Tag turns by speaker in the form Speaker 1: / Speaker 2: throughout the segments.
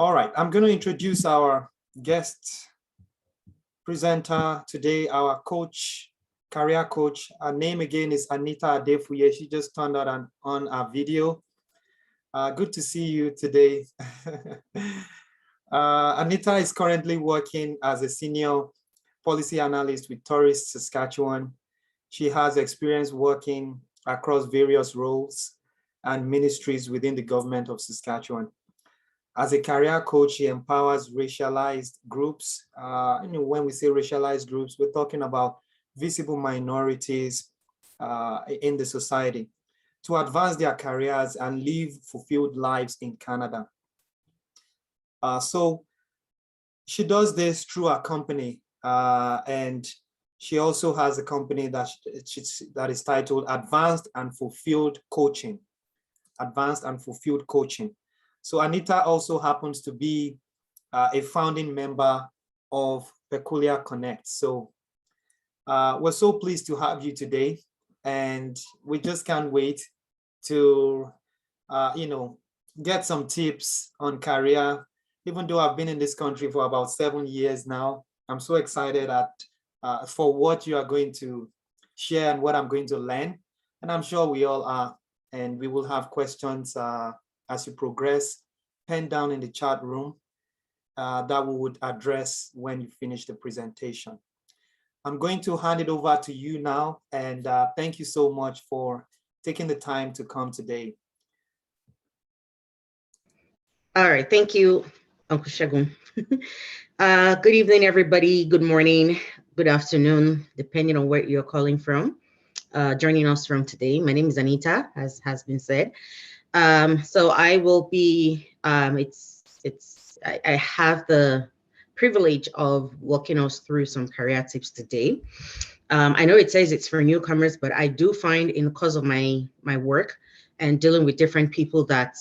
Speaker 1: All right, I'm going to introduce our guest presenter today, our coach, career coach. Her name again is Anita Adefuye. She just turned out on our video. Good to see you today. Anita is currently working as a senior policy analyst with Tourist Saskatchewan. She has experience working across various roles and ministries within the government of Saskatchewan. As a career coach, she empowers racialized groups. When we say racialized groups, we're talking about visible minorities in the society to advance their careers and live fulfilled lives in Canada. So she does this through a company, and she also has a company that is titled Advanced and Fulfilled Coaching. Advanced and Fulfilled Coaching. So Anita also happens to be a founding member of Peculiar Connect. So we're so pleased to have you today, and we just can't wait to, get some tips on career. Even though I've been in this country for about 7 years now, I'm so excited for what you are going to share and what I'm going to learn. And I'm sure we all are. And we will have questions as you progress, pen down in the chat room that we would address when you finish the presentation. I'm going to hand it over to you now, and thank you so much for taking the time to come today.
Speaker 2: All right, thank you, Uncle Segun. Good evening, everybody. Good morning, good afternoon, depending on where you're calling from. Joining us from today. My name is Anita, as has been said. So I will be, I have the privilege of walking us through some career tips today. I know it says it's for newcomers, but I do find in the course of my work and dealing with different people that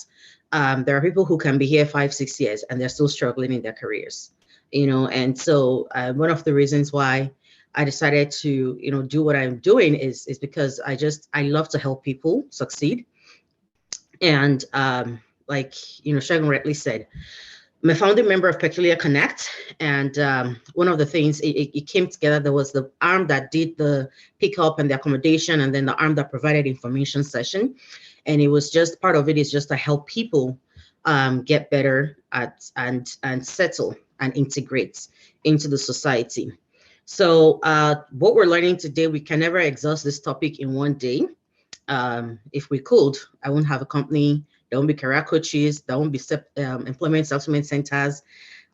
Speaker 2: there are people who can be here 5-6 years and they're still struggling in their careers, and so one of the reasons why I decided to, do what I'm doing is because I love to help people succeed. And like, Segun rightly said, I'm a founding member of Peculiar Connect. And one of the things, it came together, there was the arm that did the pickup and the accommodation, and then the arm that provided information session. And it was just, part of it is just to help people get better at and settle and integrate into the society. So what we're learning today, we can never exhaust this topic in one day. If we could, I won't have a company, there won't be career coaches, there won't be employment settlement centers,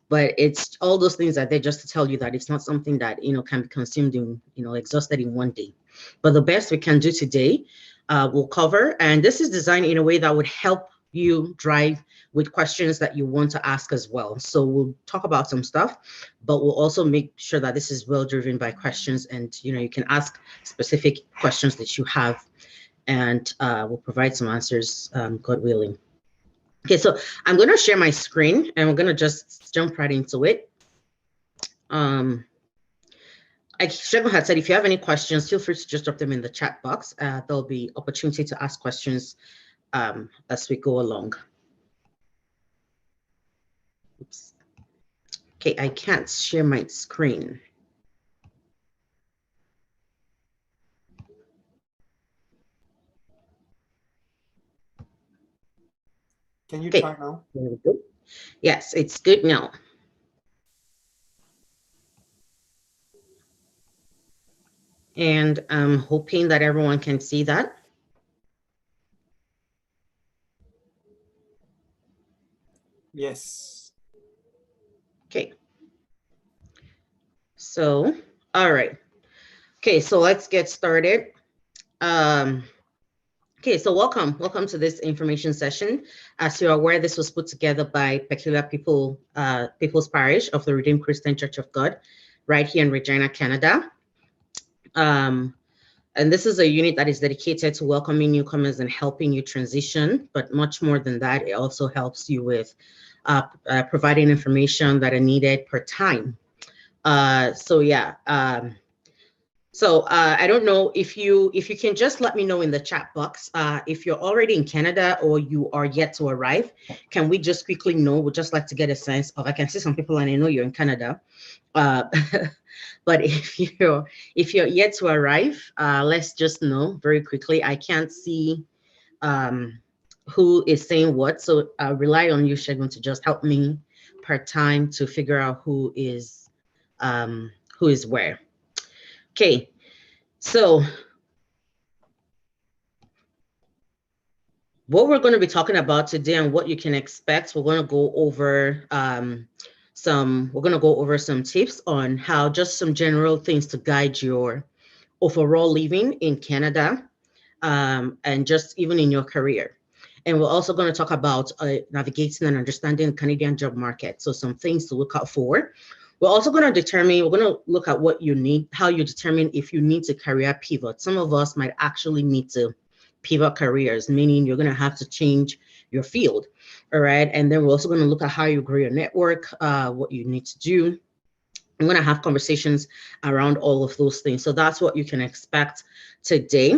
Speaker 2: but it's all those things that they're just to tell you that it's not something that, can be consumed in, exhausted in one day. But the best we can do today, we'll cover, and this is designed in a way that would help you drive with questions that you want to ask as well. So we'll talk about some stuff, but we'll also make sure that this is well driven by questions, and you can ask specific questions that you have, and we'll provide some answers, God willing. Okay, so I'm going to share my screen and we're going to just jump right into it. Like Segun had said, if you have any questions, feel free to just drop them in the chat box. There'll be opportunity to ask questions as we go along. Oops. Okay, I can't share my screen.
Speaker 1: Can you try now?
Speaker 2: There we go. Yes, it's good now. And I'm hoping that everyone can see that.
Speaker 1: Yes.
Speaker 2: Okay. So, all right. Okay, so let's get started. Okay, so welcome to this information session. As you're aware, this was put together by Peculiar People's Parish of the Redeemed Christian Church of God, right here in Regina, Canada. And this is a unit that is dedicated to welcoming newcomers and helping you transition. But much more than that, it also helps you with providing information that are needed per time. So yeah. So I don't know if you can just let me know in the chat box if you're already in Canada or you are yet to arrive. Can we just quickly know? We'd just like to get a sense of. I can see some people and I know you're in Canada, but if you're yet to arrive, let's just know very quickly. I can't see who is saying what, so I'll rely on you, Shegun, to just help me part time to figure out who is where. Okay, so what we're going to be talking about today and what you can expect, we're going to go over some tips on how, just some general things to guide your overall living in Canada, and just even in your career. And we're also going to talk about navigating and understanding the Canadian job market. So some things to look out for. We're also going to look at what you need, how you determine if you need to career pivot. Some of us might actually need to pivot careers, meaning you're going to have to change your field. All right. And then we're also going to look at how you grow your network, what you need to do. I'm going to have conversations around all of those things. So that's what you can expect today.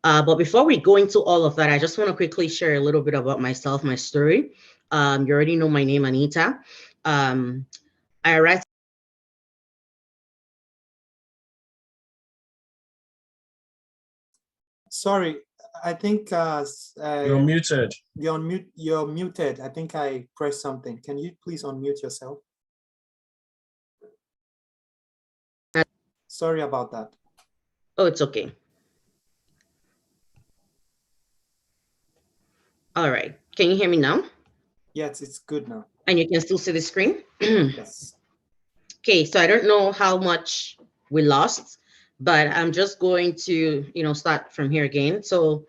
Speaker 2: But before we go into all of that, I just want to quickly share a little bit about myself, my story. You already know my name, Anita. I arrived.
Speaker 1: Sorry, I think
Speaker 3: You're muted.
Speaker 1: You're muted. I think I pressed something. Can you please unmute yourself? Sorry about that.
Speaker 2: Oh, it's okay. All right. Can you hear me now?
Speaker 1: Yes, it's good now.
Speaker 2: And you can still see the screen?
Speaker 1: Yes.
Speaker 2: Okay, so I don't know how much we lost, but I'm just going to, start from here again. So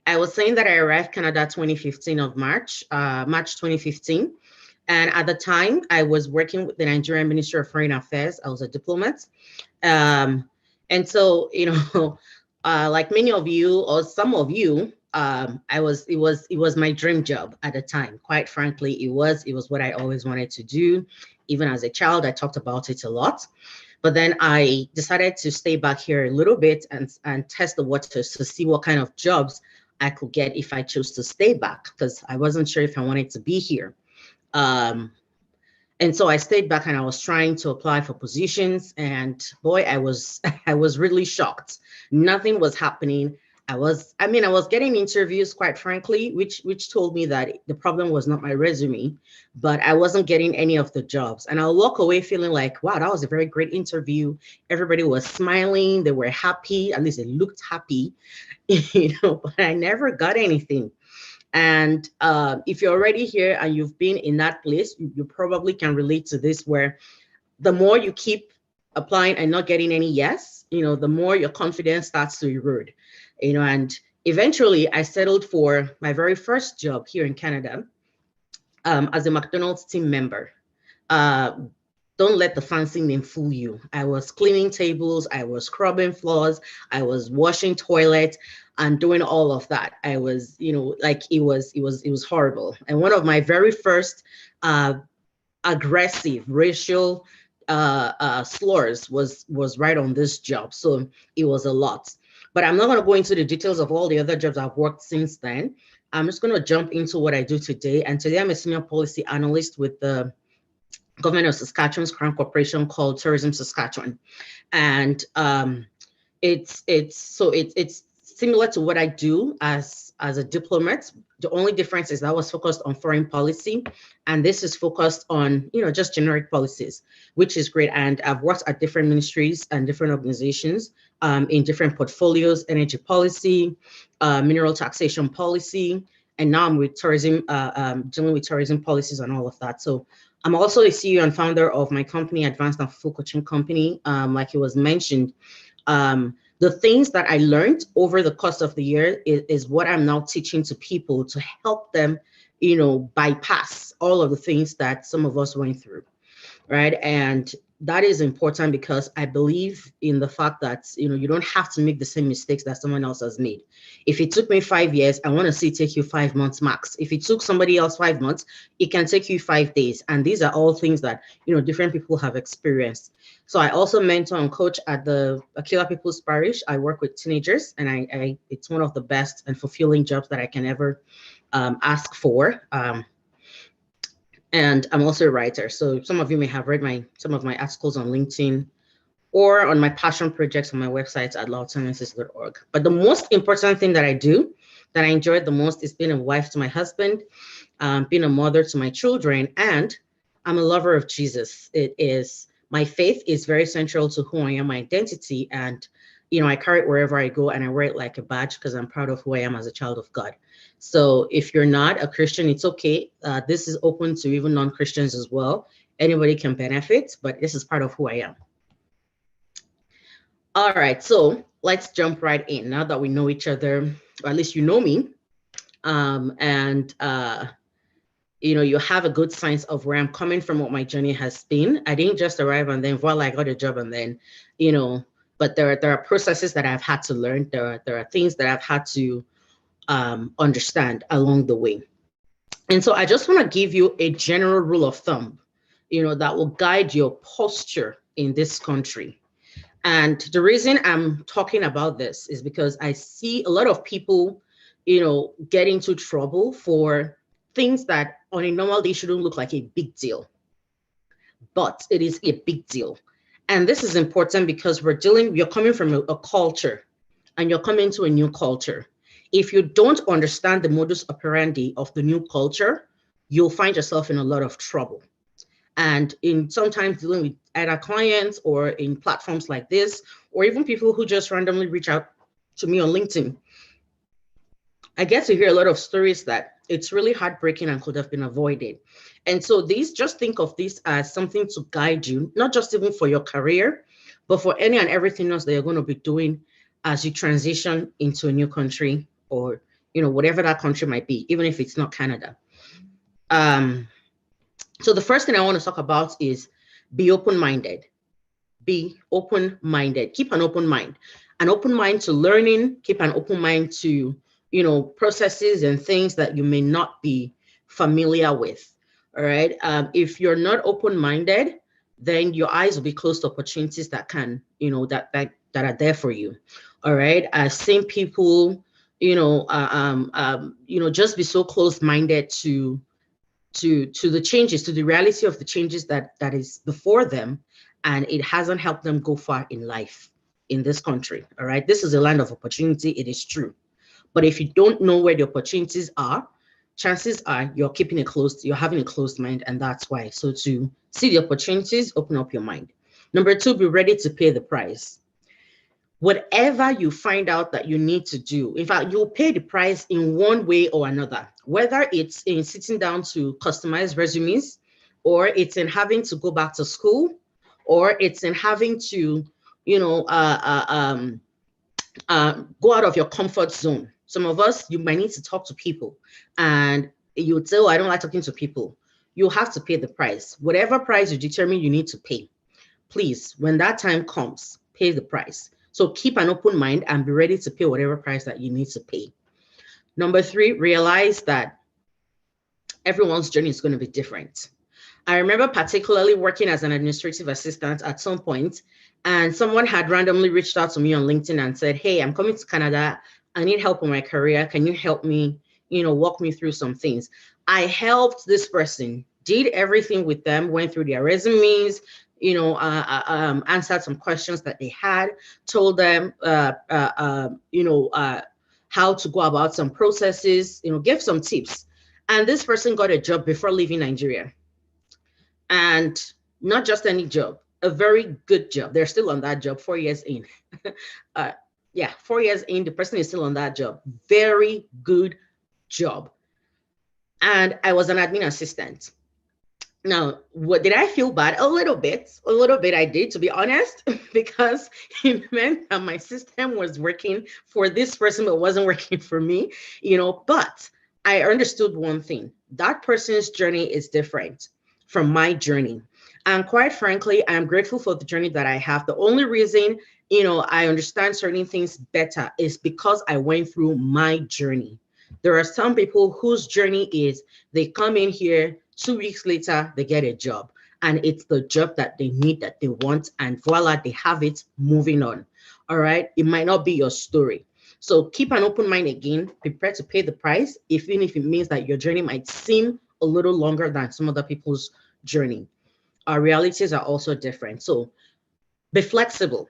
Speaker 2: I was saying that I arrived Canada 2015 of March 2015. And at the time, I was working with the Nigerian Ministry of Foreign Affairs. I was a diplomat. And so, like many of you or some of you, it was my dream job at the time. Quite frankly, it was what I always wanted to do. Even as a child, I talked about it a lot. But then I decided to stay back here a little bit and test the waters to see what kind of jobs I could get if I chose to stay back, because I wasn't sure if I wanted to be here. And so I stayed back and I was trying to apply for positions, and boy, I was really shocked. Nothing was happening. I was getting interviews, quite frankly, which told me that the problem was not my resume, but I wasn't getting any of the jobs. And I'll walk away feeling like, wow, that was a very great interview. Everybody was smiling, they were happy, at least they looked happy, but I never got anything. And if you're already here and you've been in that place, you probably can relate to this, where the more you keep applying and not getting any yes, the more your confidence starts to erode, and eventually I settled for my very first job here in Canada as a McDonald's team member. Don't let the fancy name fool you. I was cleaning tables, I was scrubbing floors, I was washing toilets and doing all of that. I was, like it was horrible. And one of my very first aggressive racial slurs was right on this job. So it was a lot. But I'm not going to go into the details of all the other jobs I've worked since then. I'm just going to jump into what I do today. And today I'm a senior policy analyst with the Government of Saskatchewan's current corporation called Tourism Saskatchewan. And it's similar to what I do as a diplomat. The only difference is that I was focused on foreign policy, and this is focused on, just generic policies, which is great. And I've worked at different ministries and different organizations in different portfolios: energy policy, mineral taxation policy, and now I'm with tourism, dealing with tourism policies and all of that. So I'm also the CEO and founder of my company, Advanced and Full Coaching Company. Like it was mentioned, the things that I learned over the course of the year is what I'm now teaching to people to help them, bypass all of the things that some of us went through. right? And that is important because I believe in the fact that, you don't have to make the same mistakes that someone else has made. If it took me 5 years, I want to see it take you 5 months max. If it took somebody else 5 months, it can take you 5 days. And these are all things that, different people have experienced. So I also mentor and coach at the Aquila People's Parish. I work with teenagers, and I it's one of the best and fulfilling jobs that I can ever ask for. And I'm also a writer. So some of you may have read some of my articles on LinkedIn or on my passion projects on my website at loudsilences.org. But the most important thing that I do, that I enjoy the most, is being a wife to my husband, being a mother to my children, and I'm a lover of Jesus. My faith is very central to who I am, my identity, and I carry it wherever I go, and I wear it like a badge because I'm proud of who I am as a child of God. So if you're not a Christian, it's okay. This is open to even non-Christians as well. Anybody can benefit, but this is part of who I am. All right, so let's jump right in now that we know each other, or at least you know me, and you have a good sense of where I'm coming from, what my journey has been. I didn't just arrive and then voila, I got a job, and then but there are processes that I've had to learn. There are things that I've had to understand along the way. And so I just want to give you a general rule of thumb, that will guide your posture in this country. And the reason I'm talking about this is because I see a lot of people, get into trouble for things that on a normal day shouldn't look like a big deal, but it is a big deal. And this is important because you're coming from a culture, and you're coming to a new culture. If you don't understand the modus operandi of the new culture, you'll find yourself in a lot of trouble. And in sometimes dealing with either clients or in platforms like this, or even people who just randomly reach out to me on LinkedIn, I get to hear a lot of stories that it's really heartbreaking and could have been avoided. And so just think of this as something to guide you, not just even for your career, but for any and everything else that you're going to be doing as you transition into a new country, or whatever that country might be, even if it's not Canada. So the first thing I want to talk about is be open-minded. Be open-minded. Keep an open mind. An open mind to learning. Keep an open mind to processes and things that you may not be familiar with. All right. If you're not open-minded, then your eyes will be closed to opportunities that can, that are there for you. All right. Same people, just be so close-minded to the changes, to the reality of the changes that is before them, and it hasn't helped them go far in life in this country. All right. This is a land of opportunity. It is true. But if you don't know where the opportunities are, chances are you're having a closed mind, and that's why. So to see the opportunities, open up your mind. Number 2, be ready to pay the price. Whatever you find out that you need to do, in fact, you'll pay the price in one way or another, whether it's in sitting down to customize resumes, or it's in having to go back to school, or it's in having to, go out of your comfort zone. Some of us, you might need to talk to people, and you would say, oh, I don't like talking to people. You'll have to pay the price. Whatever price you determine you need to pay, please, when that time comes, pay the price. So keep an open mind and be ready to pay whatever price that you need to pay. Number 3, realize that everyone's journey is going to be different. I remember particularly working as an administrative assistant at some point, and someone had randomly reached out to me on LinkedIn and said, hey, I'm coming to Canada. I need help in my career. Can you help me, walk me through some things? I helped this person, did everything with them, went through their resumes, answered some questions that they had, told them, how to go about some processes, gave some tips. And this person got a job before leaving Nigeria. And not just any job, a very good job. They're still on that job 4 years in. 4 years in, the person is still on that job. Very good job. And I was an admin assistant. Now, what did I feel bad? A little bit I did, to be honest, because it meant that my system was working for this person, but wasn't working for me, but I understood one thing. That person's journey is different from my journey. And quite frankly, I'm grateful for the journey that I have. The only reason, I understand certain things better is because I went through my journey. There are some people whose journey is they come in here, 2 weeks later, they get a job. And it's the job that they need, that they want, and voila, they have it, moving on. All right. It might not be your story. So keep an open mind again, prepare to pay the price, even if it means that your journey might seem a little longer than some other people's journey. Our realities are also different. So be flexible.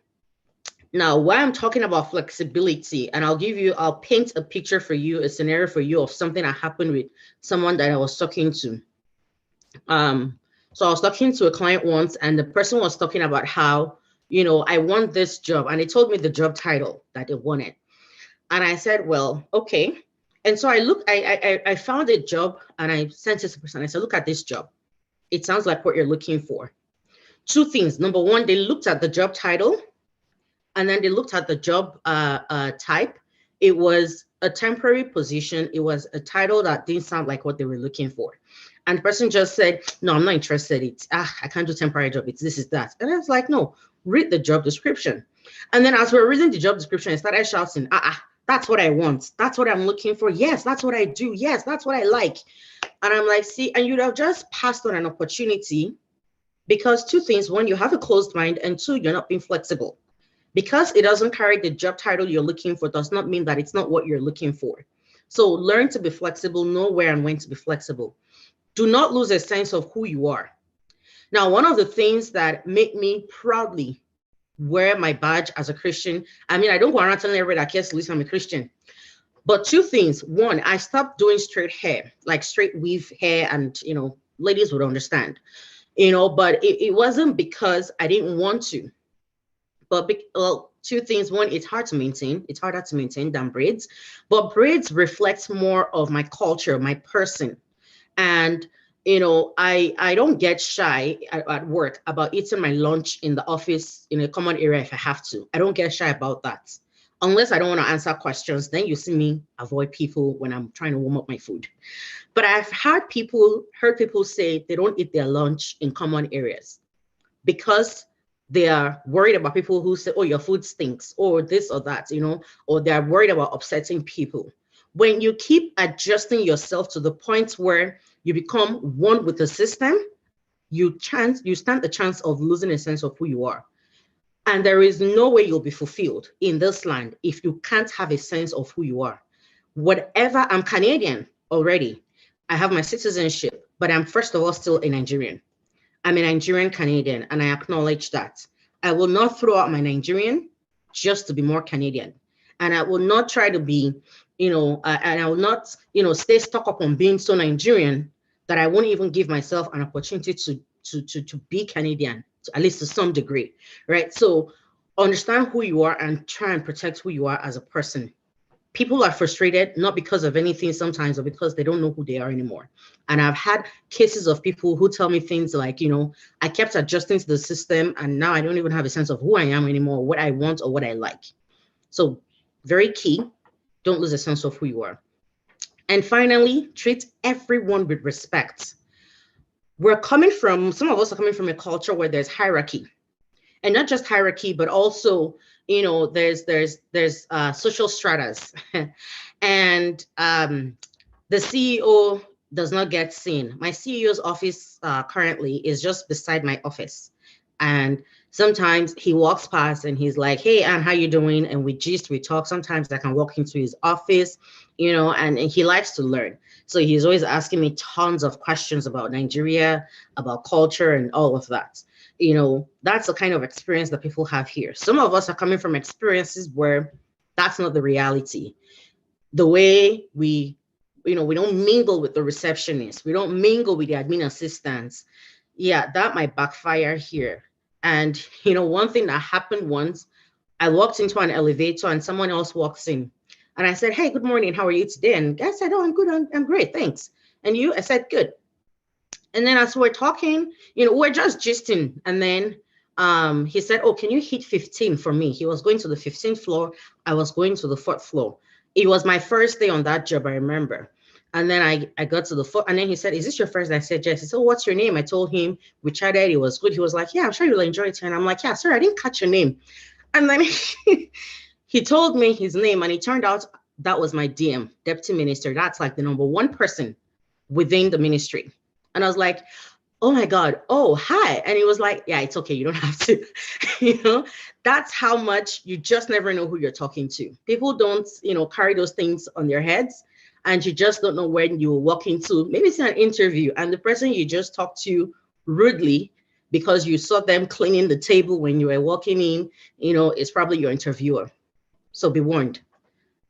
Speaker 2: Now, why I'm talking about flexibility, and I'll paint a picture for you, a scenario for you of something that happened with someone that I was talking to. So I was talking to a client once, and the person was talking about how, I want this job. And they told me the job title that they wanted. And I said, well, okay. And so I found a job and I sent it to the person. I said, look at this job. It sounds like what you're looking for. Two things. Number one, they looked at the job title and then they looked at the job type. It was a temporary position. It was a title that didn't sound like what they were looking for. And the person just said, no, I'm not interested. I can't do temporary job. It's this is that. And I was like, no, read the job description. And then as we're reading the job description, I started shouting, that's what I want. That's what I'm looking for. Yes, that's what I do. Yes, that's what I like. And I'm like, see, and you'd have just passed on an opportunity because two things. One, you have a closed mind, and two, you're not being flexible. Because it doesn't carry the job title you're looking for does not mean that it's not what you're looking for. So learn to be flexible, know where and when to be flexible. Do not lose a sense of who you are. Now, one of the things that make me proudly wear my badge as a Christian, I mean, I don't go around telling everybody that cares to listen, I'm a Christian. But two things. One, I stopped doing straight hair, like straight weave hair, and, ladies would understand, but it wasn't because I didn't want to. But two things. One, it's hard to maintain. It's harder to maintain than braids, but braids reflect more of my culture, my person. And, I don't get shy at work about eating my lunch in the office in a common area if I have to. I don't get shy about that. Unless I don't want to answer questions, then you see me avoid people when I'm trying to warm up my food. But I've heard people say they don't eat their lunch in common areas because they are worried about people who say, oh, your food stinks, or this or that, or they're worried about upsetting people. When you keep adjusting yourself to the point where you become one with the system, you stand the chance of losing a sense of who you are. And there is no way you'll be fulfilled in this land if you can't have a sense of who you are. Whatever, I'm Canadian already. I have my citizenship, but I'm first of all still a Nigerian. I'm a Nigerian Canadian, and I acknowledge that. I will not throw out my Nigerian just to be more Canadian. And I will not try to be, and I will not, stay stuck up on being so Nigerian that I won't even give myself an opportunity to be Canadian, at least to some degree, right? So understand who you are and try and protect who you are as a person. People are frustrated, not because of anything sometimes, but because they don't know who they are anymore. And I've had cases of people who tell me things like, I kept adjusting to the system and now I don't even have a sense of who I am anymore, what I want or what I like. So very key, don't lose a sense of who you are. And finally, treat everyone with respect. Some of us are coming from a culture where there's hierarchy. And not just hierarchy, but also, there's social stratas. And the CEO does not get seen. My CEO's office currently is just beside my office. And sometimes he walks past and he's like, hey, Anne, how you doing? And we talk. Sometimes I can walk into his office, and he likes to learn. So he's always asking me tons of questions about Nigeria, about culture and all of that. That's the kind of experience that people have here. Some of us are coming from experiences where that's not the reality. The way we don't mingle with the receptionists. We don't mingle with the admin assistants. Yeah, that might backfire here. And, one thing that happened once, I walked into an elevator and someone else walks in. And I said, hey, good morning. How are you today? And the guy said, oh, I'm good. I'm great. Thanks. And you? I said, good. And then as we're talking, we're just gisting. And then he said, oh, can you hit 15 for me? He was going to the 15th floor. I was going to the 4th floor. It was my first day on that job, I remember. And then I got to the phone, and then he said, "Is this your first?" I said, "Yes." He said, "Oh, what's your name?" I told him. We chatted. It was good. He was like, "Yeah, I'm sure you'll enjoy it." And I'm like, "Yeah, sir, I didn't catch your name." And then he told me his name, and it turned out that was my DM, deputy minister. That's like the number one person within the ministry. And I was like, "Oh my God, oh, hi." And he was like, "Yeah, it's okay. You don't have to." That's how much you just never know who you're talking to. People don't, carry those things on their heads, and you just don't know when you walk into, maybe it's an interview, and the person you just talked to rudely because you saw them cleaning the table when you were walking in, is probably your interviewer. So be warned,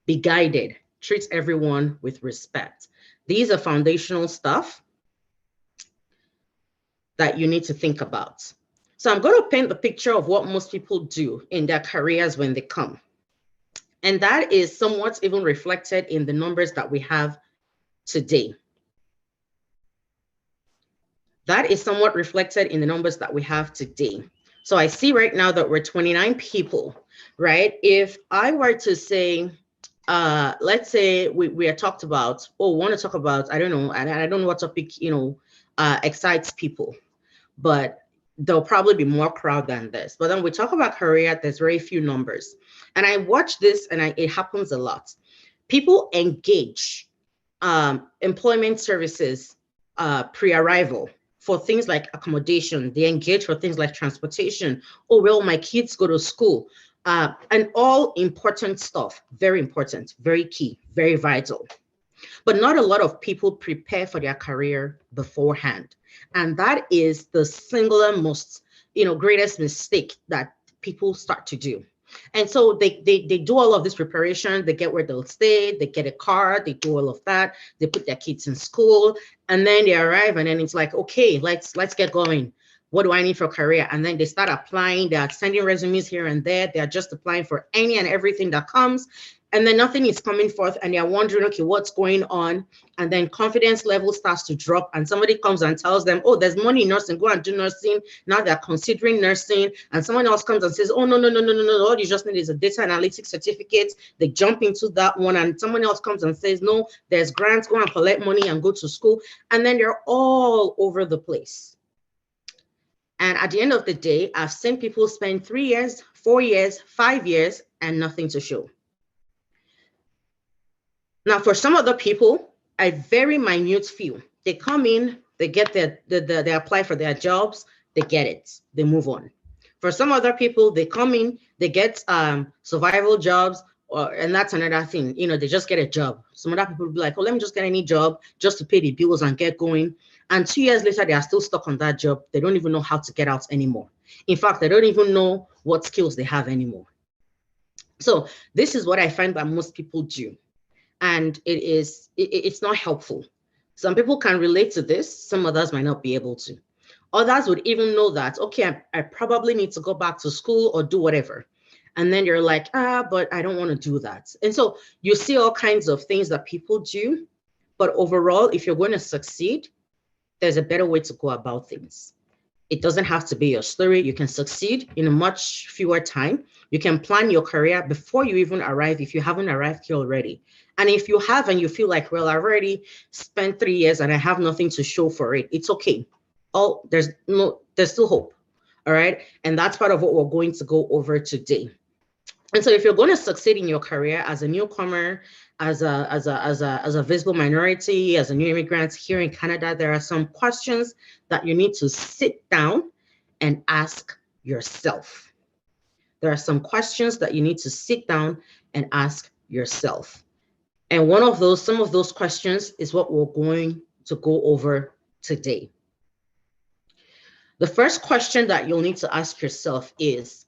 Speaker 2: be guided, treat everyone with respect. These are foundational stuff that you need to think about. So I'm going to paint the picture of what most people do in their careers when they come. And that is somewhat even reflected in the numbers that we have today. That is somewhat reflected in the numbers that we have today. So I see right now that we're 29 people, right? If I were to say, let's say we are talked about, want to talk about, I don't know, and I don't know what topic, excites people, but there'll probably be more crowd than this. But then we talk about career, there's very few numbers. And I watch this, and it happens a lot. People engage employment services pre-arrival for things like accommodation. They engage for things like transportation. Oh, well, my kids go to school. And all important stuff, very important, very key, very vital. But not a lot of people prepare for their career beforehand. And that is the singular most, greatest mistake that people start to do. And so they do all of this preparation. They get where they'll stay. They get a car. They do all of that. They put their kids in school, and then they arrive, and then it's like, okay, let's get going. What do I need for a career? And then they start applying. They're sending resumes here and there. They're just applying for any and everything that comes. And then nothing is coming forth, and they're wondering, okay, what's going on? And then confidence level starts to drop, and somebody comes and tells them, oh, there's money in nursing, go and do nursing. Now they're considering nursing, and someone else comes and says, oh, no, all you just need is a data analytics certificate. They jump into that one, and someone else comes and says, no, there's grants, go and collect money and go to school. And then they're all over the place. And at the end of the day, I've seen people spend 3 years, 4 years, 5 years, and nothing to show. Now, for some other people, a very minute few, they come in, they get they apply for their jobs, they get it, they move on. For some other people, they come in, they get survival jobs, and that's another thing, they just get a job. Some other people will be like, oh, let me just get any job just to pay the bills and get going. And 2 years later, they are still stuck on that job. They don't even know how to get out anymore. In fact, they don't even know what skills they have anymore. So this is what I find that most people do. And it's not helpful. Some people can relate to this. Some others might not be able to. Others would even know that, okay, I probably need to go back to school or do whatever. And then you're like, but I don't want to do that. And so you see all kinds of things that people do. But overall, if you're going to succeed, there's a better way to go about things. It doesn't have to be your story. You can succeed in a much fewer time. You can plan your career before you even arrive if you haven't arrived here already. And if you have and you feel like, well, I've already spent 3 years and I have nothing to show for it, it's okay. There's still hope. All right. And that's part of what we're going to go over today. And so if you're going to succeed in your career as a newcomer, as a visible minority, as a new immigrant here in Canada, there are some questions that you need to sit down and ask yourself. There are some questions that you need to sit down and ask yourself. And some of those questions is what we're going to go over today. The first question that you'll need to ask yourself is,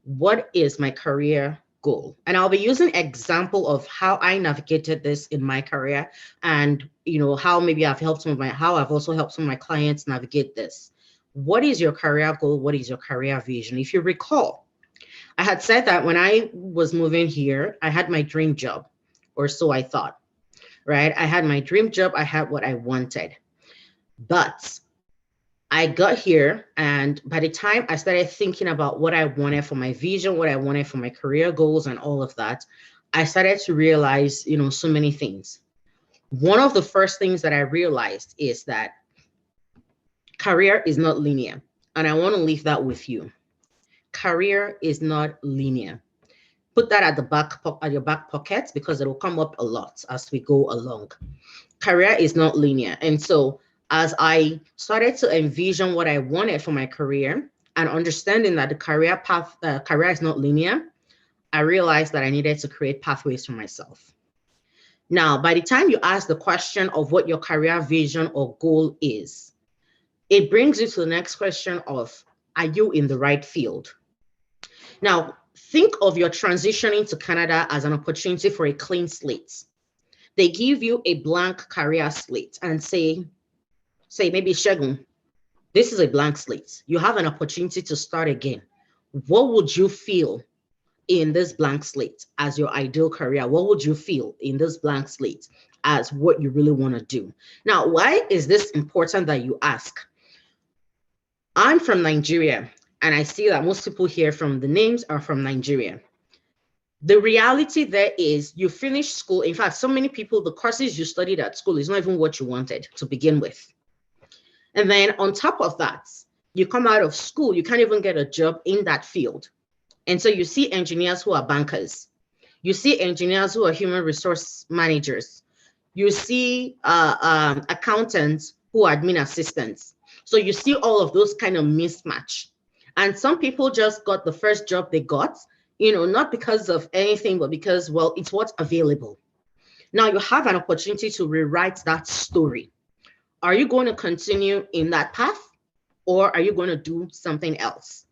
Speaker 2: what is my career goal? And I'll be using an example of how I navigated this in my career, and how maybe I've also helped some of my clients navigate this. What is your career goal? What is your career vision? If you recall, I had said that when I was moving here, I had my dream job, or so I thought, right? I had my dream job. I had what I wanted, but I got here, and by the time I started thinking about what I wanted for my vision, what I wanted for my career goals and all of that, I started to realize, so many things. one of the first things that I realized is that career is not linear. And I want to leave that with you. Career is not linear. Put that at your back pocket, because it will come up a lot as we go along. Career is not linear. And so as I started to envision what I wanted for my career and understanding that the career path, career is not linear, I realized that I needed to create pathways for myself. Now, by the time you ask the question of what your career vision or goal is, it brings you to the next question of, are you in the right field? Now, think of your transitioning to Canada as an opportunity for a clean slate. They give you a blank career slate and say maybe, Shegun, this is a blank slate. You have an opportunity to start again. What would you feel in this blank slate as your ideal career? What would you feel in this blank slate as what you really want to do? Now, why is this important that you ask? I'm from Nigeria, and I see that most people here from the names are from Nigeria. The reality there is you finish school. In fact, so many people, the courses you studied at school is not even what you wanted to begin with. And then on top of that, you come out of school, you can't even get a job in that field. And so you see engineers who are bankers. You see engineers who are human resource managers. You see accountants who are admin assistants. So you see all of those kind of mismatch. And some people just got the first job they got, not because of anything, but because, well, it's what's available. Now you have an opportunity to rewrite that story. Are you going to continue in that path, or are you going to do something else?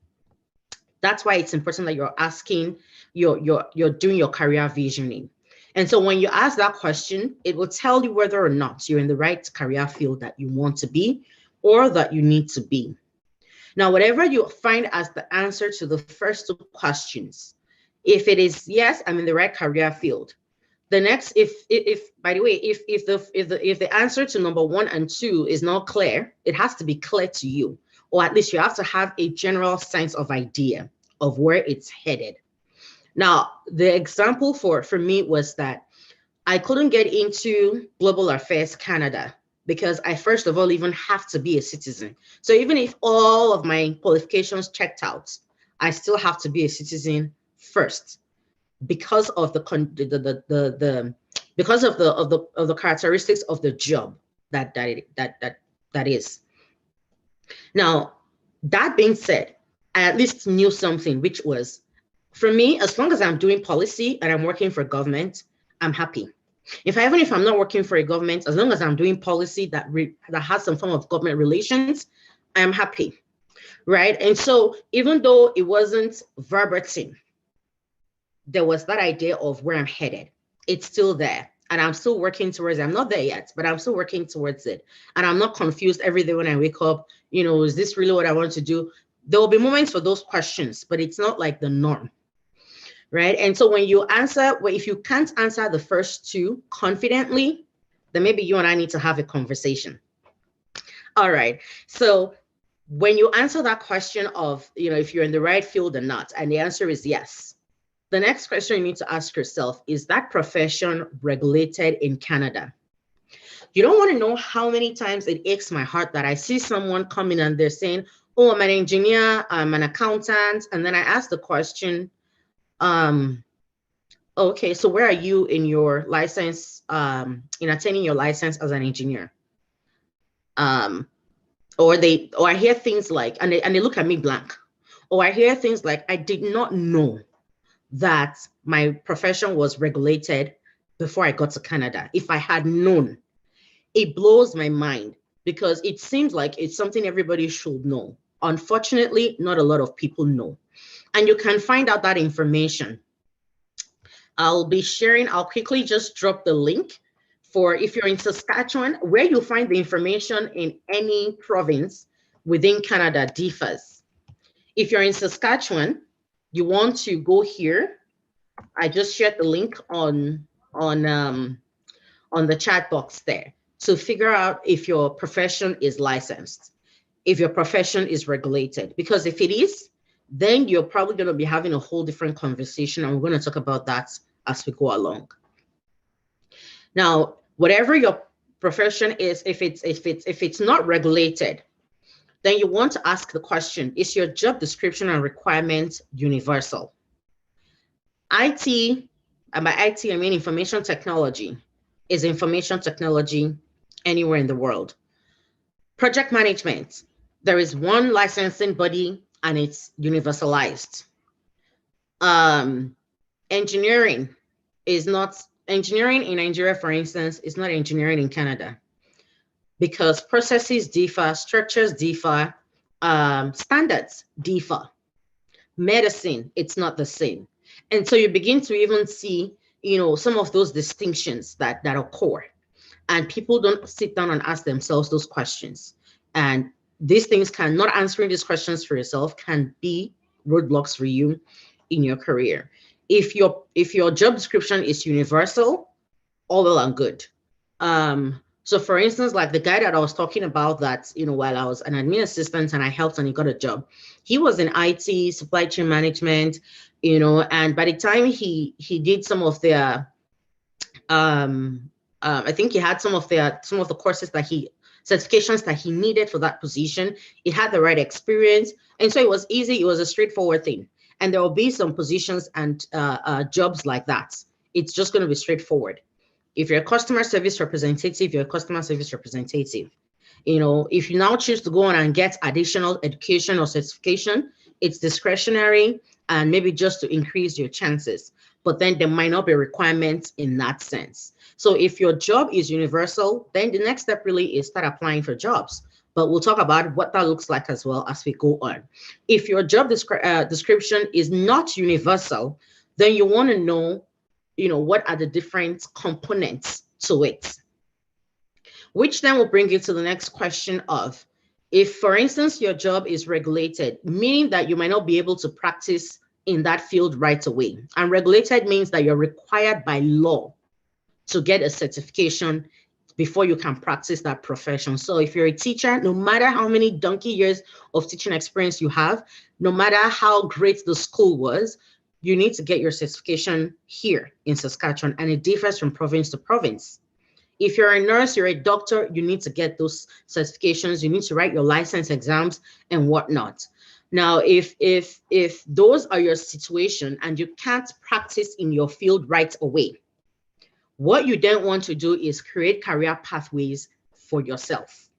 Speaker 2: That's why it's important that you're asking, you're doing your career visioning. And so when you ask that question, it will tell you whether or not you're in the right career field that you want to be or that you need to be. Now, whatever you find as the answer to the first two questions, if it is yes, I'm in the right career field. The next, if the answer to number 1 and 2 is not clear, it has to be clear to you, or at least you have to have a general sense of idea of where it's headed. Now, the example for me was that I couldn't get into Global Affairs Canada because I, first of all, even have to be a citizen. So even if all of my qualifications checked out, I still have to be a citizen first because of the characteristics of the job that is. Now, that being said, I at least knew something, which was, for me, as long as I'm doing policy and I'm working for government, I'm happy. Even if I'm not working for a government, as long as I'm doing policy that has some form of government relations, I'm happy, right? And so even though it wasn't verbatim, there was that idea of where I'm headed. It's still there, and I'm still working towards it. I'm not there yet, but I'm still working towards it. And I'm not confused every day when I wake up, is this really what I want to do? There will be moments for those questions, but it's not like the norm. Right. And so when you answer, if you can't answer the first two confidently, then maybe you and I need to have a conversation. All right. So when you answer that question of, if you're in the right field or not, and the answer is yes, the next question you need to ask yourself, is that profession regulated in Canada? You don't want to know how many times it aches my heart that I see someone coming and they're saying, oh, I'm an engineer, I'm an accountant. And then I ask the question, okay, so where are you in your license, in attaining your license as an engineer? Or I hear things like, and they look at me blank, or I hear things like, I did not know that my profession was regulated before I got to Canada. If I had known, it blows my mind because it seems like it's something everybody should know. Unfortunately, not a lot of people know. And you can find out that information. I'll quickly just drop the link for, if you're in Saskatchewan, where you find the information in any province within Canada differs. If you're in Saskatchewan, you want to go here. I just shared the link on the chat box there to figure out if your profession is licensed, if your profession is regulated, because if it is, then you're probably going to be having a whole different conversation, and we're going to talk about that as we go along. Now, Whatever your profession is, if it's not regulated, then you want to ask the question, is your job description and requirements universal? IT, and by IT, I mean information technology, is information technology anywhere in the world. Project management, there is one licensing body and it's universalized. Engineering is not, engineering in Nigeria, for instance, is not engineering in Canada, because processes differ, structures differ, standards differ. Medicine, it's not the same. And so you begin to even see, some of those distinctions that occur. And people don't sit down and ask themselves those questions. And these things not answering these questions for yourself can be roadblocks for you in your career. If your job description is universal, all well and good. So for instance, like the guy that I was talking about that, while I was an admin assistant and I helped and he got a job, he was in IT, supply chain management, and by the time he did some of their, I think he had some of the courses certifications that he needed for that position. He had the right experience. And so it was easy. It was a straightforward thing. And there will be some positions and jobs like that. It's just going to be straightforward. If you're a customer service representative, you're a customer service representative. If you now choose to go on and get additional education or certification, it's discretionary and maybe just to increase your chances. But then there might not be requirements in that sense. So if your job is universal, then the next step really is start applying for jobs. But we'll talk about what that looks like as well as we go on. If your job description is not universal, then you want to know, what are the different components to it? Which then will bring you to the next question of, if, for instance, your job is regulated, meaning that you might not be able to practice in that field right away. And regulated means that you're required by law to get a certification before you can practice that profession. So if you're a teacher, no matter how many donkey years of teaching experience you have, no matter how great the school was, you need to get your certification here in Saskatchewan, and it differs from province to province. If you're a nurse, you're a doctor, you need to get those certifications. You need to write your license exams and whatnot. Now, if those are your situation and you can't practice in your field right away, what you then want to do is create career pathways for yourself.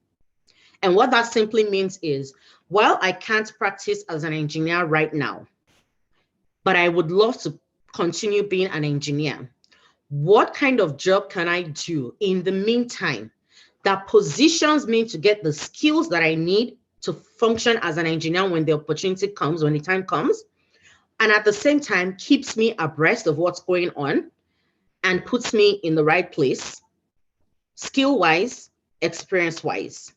Speaker 2: And what that simply means is, while I can't practice as an engineer right now, but I would love to continue being an engineer, what kind of job can I do in the meantime that positions me to get the skills that I need to function as an engineer when the opportunity comes, when the time comes, and at the same time keeps me abreast of what's going on and puts me in the right place, skill-wise, experience-wise,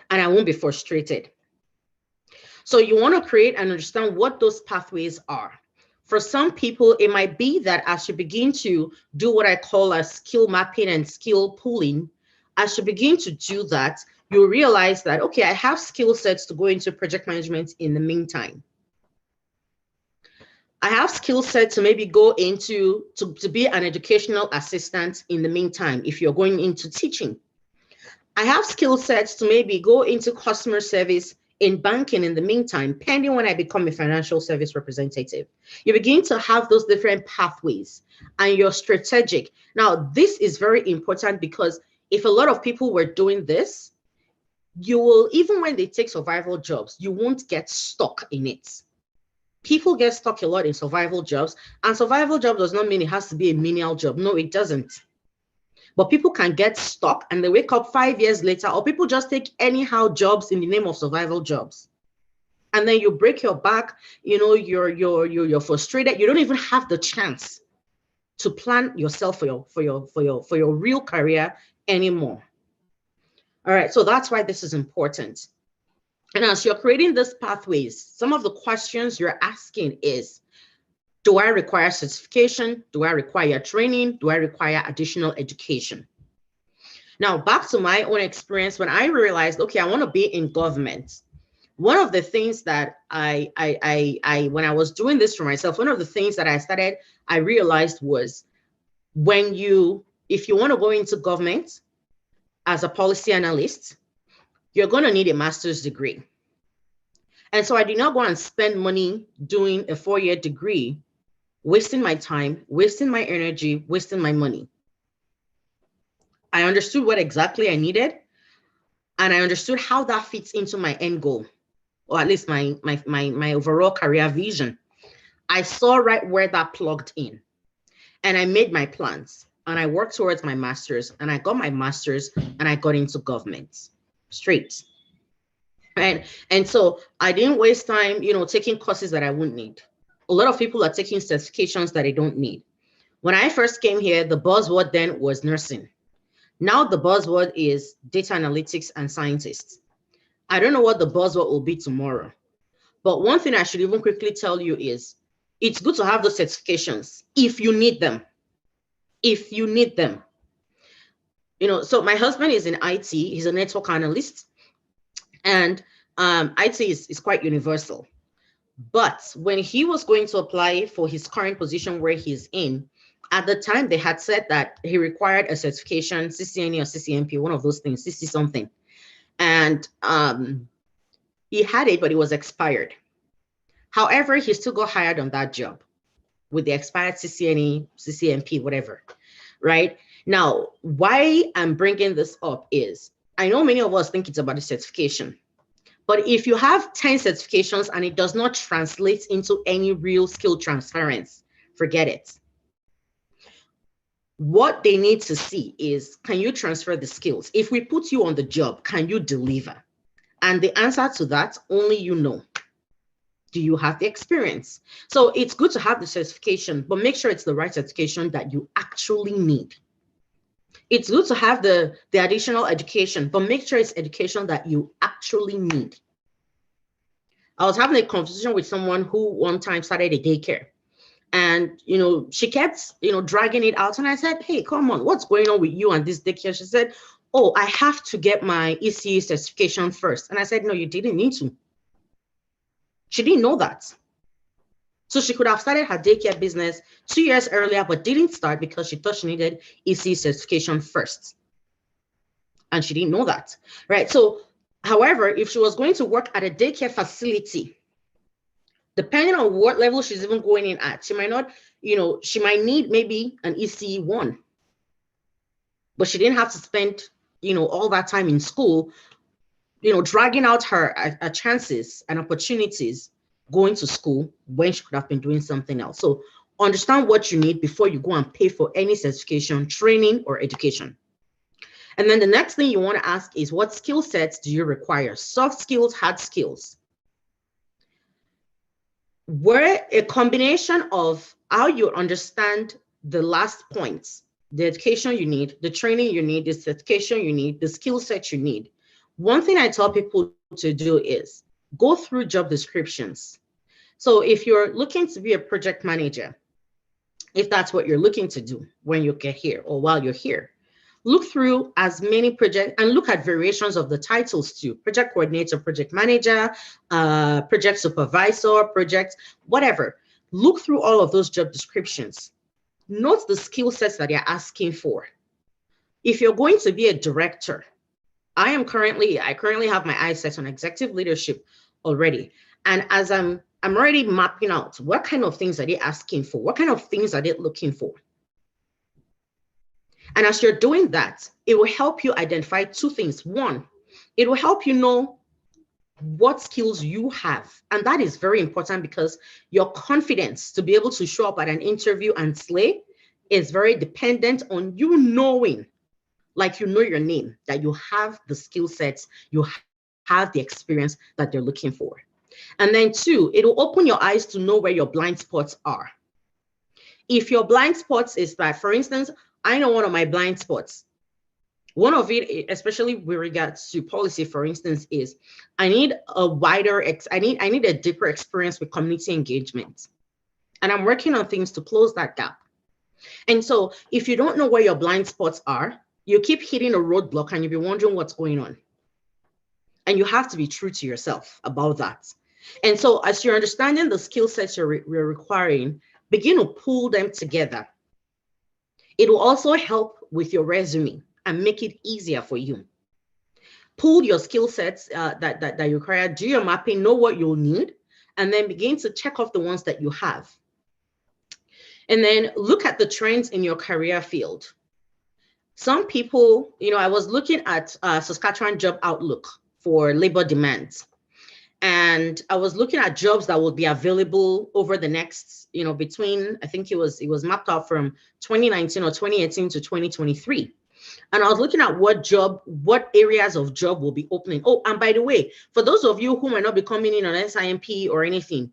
Speaker 2: and I won't be frustrated. So you want to create and understand what those pathways are. For some people, it might be that as you begin to do what I call a skill mapping and skill pooling, as you begin to do that, you realize that, okay, I have skill sets to go into project management in the meantime. I have skill sets to maybe go into to be an educational assistant in the meantime, if you're going into teaching. I have skill sets to maybe go into customer service in banking in the meantime, pending when I become a financial service representative. You begin to have those different pathways and you're strategic. Now, this is very important because if a lot of people were doing this, you will, even when they take survival jobs, you won't get stuck in it. People get stuck a lot in survival jobs, and survival job does not mean it has to be a menial job. No, it doesn't. But people can get stuck and they wake up 5 years later, or people just take anyhow jobs in the name of survival jobs. And then you break your back, you're frustrated. You don't even have the chance to plan yourself for your real career anymore. All right, so that's why this is important. And as you're creating these pathways, some of the questions you're asking is, do I require certification? Do I require training? Do I require additional education? Now, back to my own experience, when I realized, okay, I want to be in government, one of the things that when I was doing this for myself, one of the things that I realized was when you if you want to go into government as a policy analyst, you're going to need a master's degree. And so I did not go and spend money doing a 4-year degree, wasting my time, wasting my energy, wasting my money. I understood what exactly I needed, and I understood how that fits into my end goal, or at least my overall career vision. I saw right where that plugged in, and I made my plans, and I worked towards my master's, and I got my master's, and I got into government straight. And so I didn't waste time, taking courses that I wouldn't need. A lot of people are taking certifications that they don't need. When I first came here, the buzzword then was nursing. Now the buzzword is data analytics and scientists. I don't know what the buzzword will be tomorrow. But one thing I should even quickly tell you is it's good to have those certifications if you need them. If you need them. So my husband is in IT. He's a network analyst. And IT is quite universal. But when he was going to apply for his current position where he's in, at the time they had said that he required a certification, CCNA or CCNP, one of those things, 60 something. And he had it, but it was expired. However, he still got hired on that job with the expired CCNA, CCNP, whatever, right? Now, why I'm bringing this up is I know many of us think it's about the certification, but if you have 10 certifications and it does not translate into any real skill transference, forget it. What they need to see is, can you transfer the skills? If we put you on the job, can you deliver? And the answer to that, only you know. Do you have the experience? So it's good to have the certification, but make sure it's the right certification that you actually need. It's good to have the additional education, but make sure it's education that you actually need. I was having a conversation with someone who one time started a daycare. And, she kept, dragging it out. And I said, hey, come on, what's going on with you and this daycare? She said, oh, I have to get my ECE certification first. And I said, no, you didn't need to. She didn't know that. So she could have started her daycare business 2 years earlier, but didn't start because she thought she needed ECE certification first. And she didn't know that, right? So, however, if she was going to work at a daycare facility, depending on what level she's even going in at, she might not, she might need maybe an ECE 1, but she didn't have to spend, all that time in school, dragging out her chances and opportunities going to school when she could have been doing something else. So understand what you need before you go and pay for any certification, training, or education. And then the next thing you want to ask is, what skill sets do you require? Soft skills, hard skills. Where a combination of how you understand the last points, the education you need, the training you need, the certification you need, the skill set you need. One thing I tell people to do is go through job descriptions. So if you're looking to be a project manager, if that's what you're looking to do when you get here or while you're here, look through as many projects and look at variations of the titles too. Project coordinator, project manager, project supervisor, project, whatever. Look through all of those job descriptions. Note the skill sets that they're asking for. If you're going to be a director, I currently have my eyes set on executive leadership already. And as I'm already mapping out what kind of things are they asking for? What kind of things are they looking for? And as you're doing that, it will help you identify two things. One, it will help you know what skills you have. And that is very important because your confidence to be able to show up at an interview and slay is very dependent on you knowing, like you know your name, that you have the skill sets, you have the experience that they're looking for. And then two, it will open your eyes to know where your blind spots are. If your blind spots is that, for instance, I know one of my blind spots. One of it, especially with regards to policy, for instance, is I need a wider, I need a deeper experience with community engagement. And I'm working on things to close that gap. And so if you don't know where your blind spots are, you keep hitting a roadblock and you'll be wondering what's going on. And you have to be true to yourself about that. And so as you're understanding the skill sets you're requiring, begin to pull them together. It will also help with your resume and make it easier for you. Pull your skill sets that you require, do your mapping, know what you'll need, and then begin to check off the ones that you have. And then look at the trends in your career field. Some people, I was looking at Saskatchewan Job Outlook for labor demands. And I was looking at jobs that will be available over the next, between, I think it was mapped out from 2019 or 2018 to 2023. And I was looking at what areas of job will be opening. Oh, and by the way, for those of you who might not be coming in on SIMP or anything,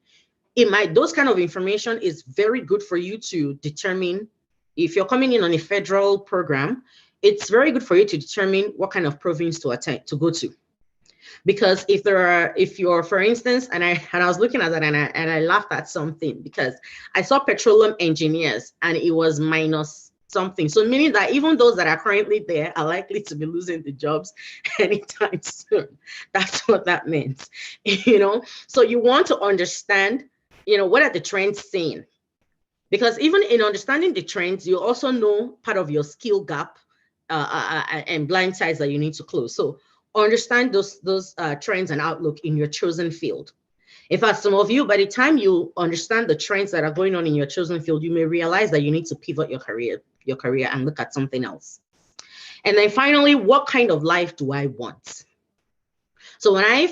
Speaker 2: those kind of information is very good for you to determine. If you're coming in on a federal program, it's very good for you to determine what kind of province to go to. Because if you're, for instance, and I was looking at that and I laughed at something because I saw petroleum engineers and it was minus something. So meaning that even those that are currently there are likely to be losing the jobs anytime soon. That's what that means, So you want to understand, what are the trends saying? Because even in understanding the trends, you also know part of your skill gap and blind sides that you need to close. So understand those trends and outlook in your chosen field. In fact, some of you, by the time you understand the trends that are going on in your chosen field, you may realize that you need to pivot your career and look at something else. And then finally, what kind of life do I want? So when I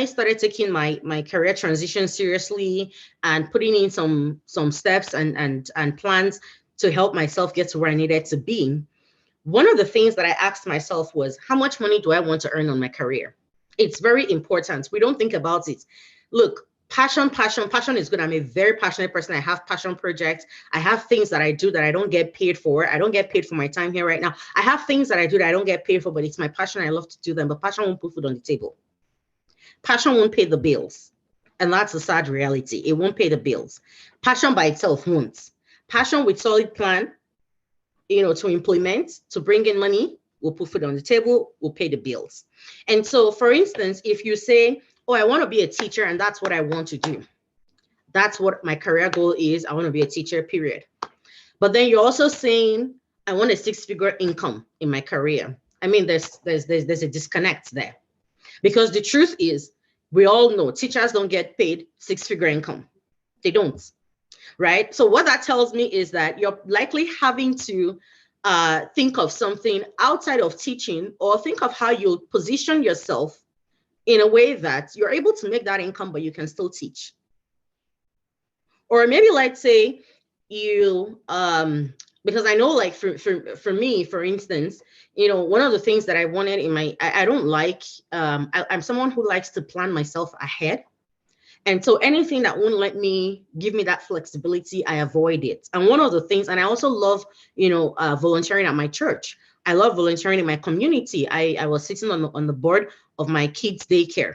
Speaker 2: started taking my career transition seriously and putting in some steps and plans to help myself get to where I needed to be, one of the things that I asked myself was, how much money do I want to earn on my career? It's very important. We don't think about it. Look, passion is good. I'm a very passionate person. I have passion projects. I have things that I do that I don't get paid for. I don't get paid for my time here right now. I have things that I do that I don't get paid for, but it's my passion. I love to do them, but passion won't put food on the table. Passion won't pay the bills. And that's a sad reality. It won't pay the bills. Passion by itself won't. Passion with solid plan, to implement, to bring in money, will put food on the table, will pay the bills. And so, for instance, if you say, oh, I want to be a teacher and that's what I want to do. That's what my career goal is. I want to be a teacher, period. But then you're also saying, I want a 6-figure income in my career. I mean, there's a disconnect there. Because the truth is, we all know teachers don't get paid 6-figure income. They don't. Right? So what that tells me is that you're likely having to think of something outside of teaching, or think of how you position yourself in a way that you're able to make that income, but you can still teach. Or maybe let's say you, because I know like for me, for instance, one of the things that I wanted in I don't like, I'm someone who likes to plan myself ahead. And so anything that won't give me that flexibility, I avoid it. And one of the things, and I also love, volunteering at my church. I love volunteering in my community. I was sitting on the board of my kids' daycare.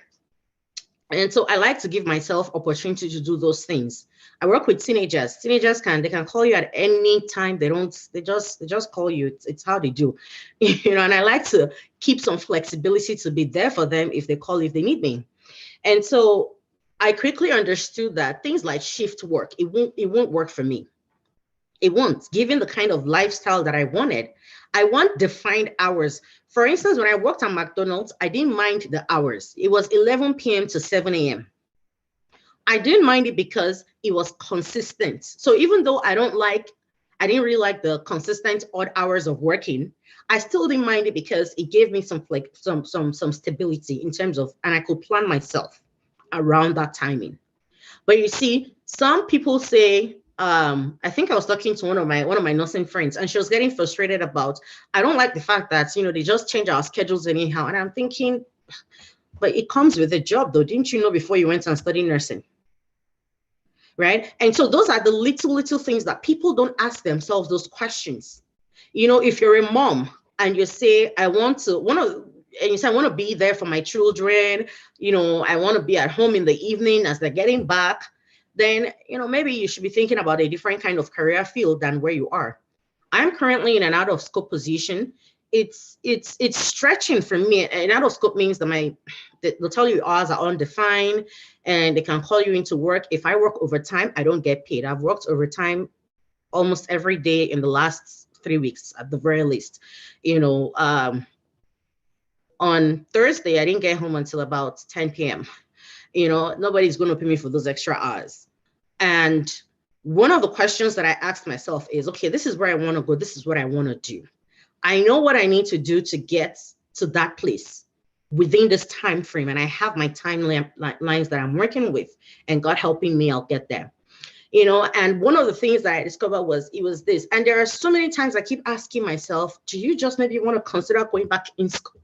Speaker 2: And so I like to give myself opportunity to do those things. I work with teenagers. Teenagers they can call you at any time. They just call you. It's how they do, and I like to keep some flexibility to be there for them if they call, if they need me. And so I quickly understood that things like shift work, it won't work for me. It won't, given the kind of lifestyle that I wanted. I want defined hours. For instance, when I worked at McDonald's, I didn't mind the hours. It was 11 p.m. to 7 a.m. I didn't mind it because it was consistent. So even though I didn't really like the consistent odd hours of working, I still didn't mind it because it gave me some stability in terms of, and I could plan myself around that timing. But you see, some people say, I think I was talking to one of my nursing friends, and she was getting frustrated about, I don't like the fact that, they just change our schedules anyhow. And I'm thinking, but it comes with a job though. Didn't you know before you went and studied nursing? Right? And so those are the little things that people don't ask themselves those questions. If you're a mom and you say, I want to be there for my children, I want to be at home in the evening as they're getting back, then, maybe you should be thinking about a different kind of career field than where you are. I'm currently in an out of scope position. It's stretching for me. An out of scope means that they'll tell you hours are undefined and they can call you into work. If I work overtime, I don't get paid. I've worked overtime almost every day in the last 3 weeks at the very least. On Thursday, I didn't get home until about 10 p.m. Nobody's going to pay me for those extra hours. And one of the questions that I asked myself is, okay, this is where I want to go. This is what I want to do. I know what I need to do to get to that place within this time frame. And I have my timelines that I'm working with, and God helping me, I'll get there. And one of the things that I discovered was this. And there are so many times I keep asking myself, do you just maybe want to consider going back in school,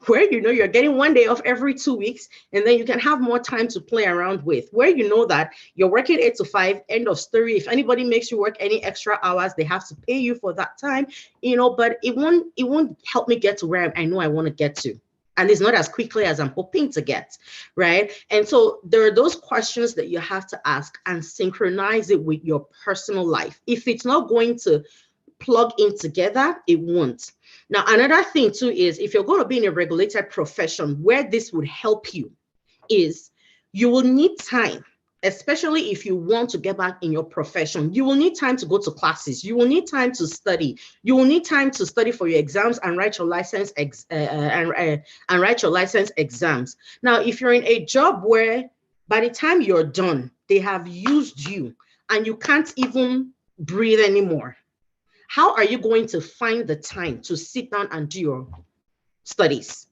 Speaker 2: where you're getting 1 day off every 2 weeks, and then you can have more time to play around with, where that you're working 8 to 5, end of story. If anybody makes you work any extra hours, they have to pay you for that time, but it won't help me get to where I know I want to get to. And it's not as quickly as I'm hoping to get, right? And so there are those questions that you have to ask and synchronize it with your personal life. If it's not going to plug in together, it won't. Now, another thing too is, if you're going to be in a regulated profession, where this would help you is you will need time, especially if you want to get back in your profession. You will need time to go to classes. You will need time to study. You will need time to study for your exams and write your license exams. Now, if you're in a job where by the time you're done, they have used you and you can't even breathe anymore, how are you going to find the time to sit down and do your studies?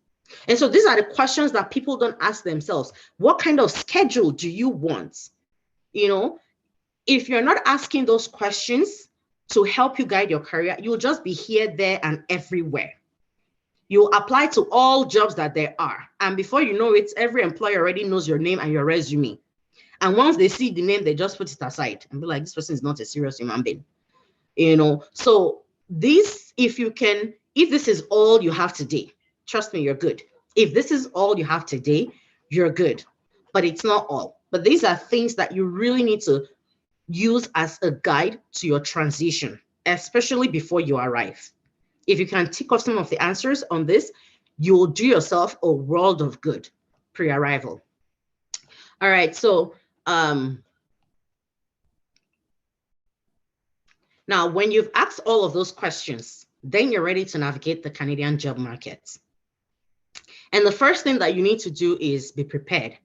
Speaker 2: And so these are the questions that people don't ask themselves. What kind of schedule do you want? If you're not asking those questions to help you guide your career, you'll just be here, there, and everywhere. You'll apply to all jobs that there are. And before you know it, every employer already knows your name and your resume. And once they see the name, they just put it aside and be like, this person is not a serious human being. So this, if this is all you have today, trust me, you're good. If this is all you have today, you're good. But it's not all. But these are things that you really need to use as a guide to your transition, especially before you arrive. If you can tick off some of the answers on this, you will do yourself a world of good pre-arrival. All right, so now, when you've asked all of those questions, then you're ready to navigate the Canadian job market. And the first thing that you need to do is be prepared.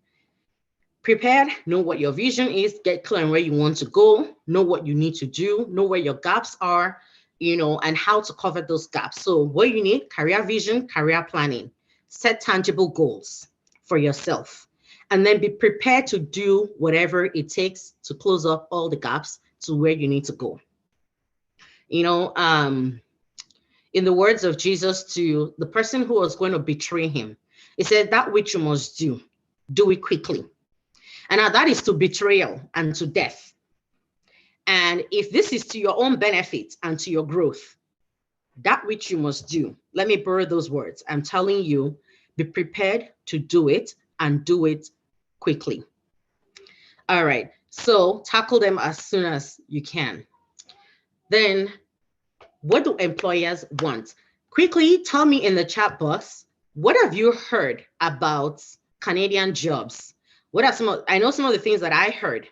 Speaker 2: Prepared, know what your vision is, get clear on where you want to go, know what you need to do, know where your gaps are, and how to cover those gaps. So what you need: career vision, career planning, set tangible goals for yourself, and then be prepared to do whatever it takes to close up all the gaps to where you need to go. In the words of Jesus to the person who was going to betray him, he said, that which you must do, do it quickly. And now that is to betrayal and to death. And if this is to your own benefit and to your growth, that which you must do, let me borrow those words. I'm telling you, be prepared to do it and do it quickly. All right, so tackle them as soon as you can. Then, what do employers want? Quickly tell me in the chat box, what have you heard about Canadian jobs? What are I know some of the things that I heard.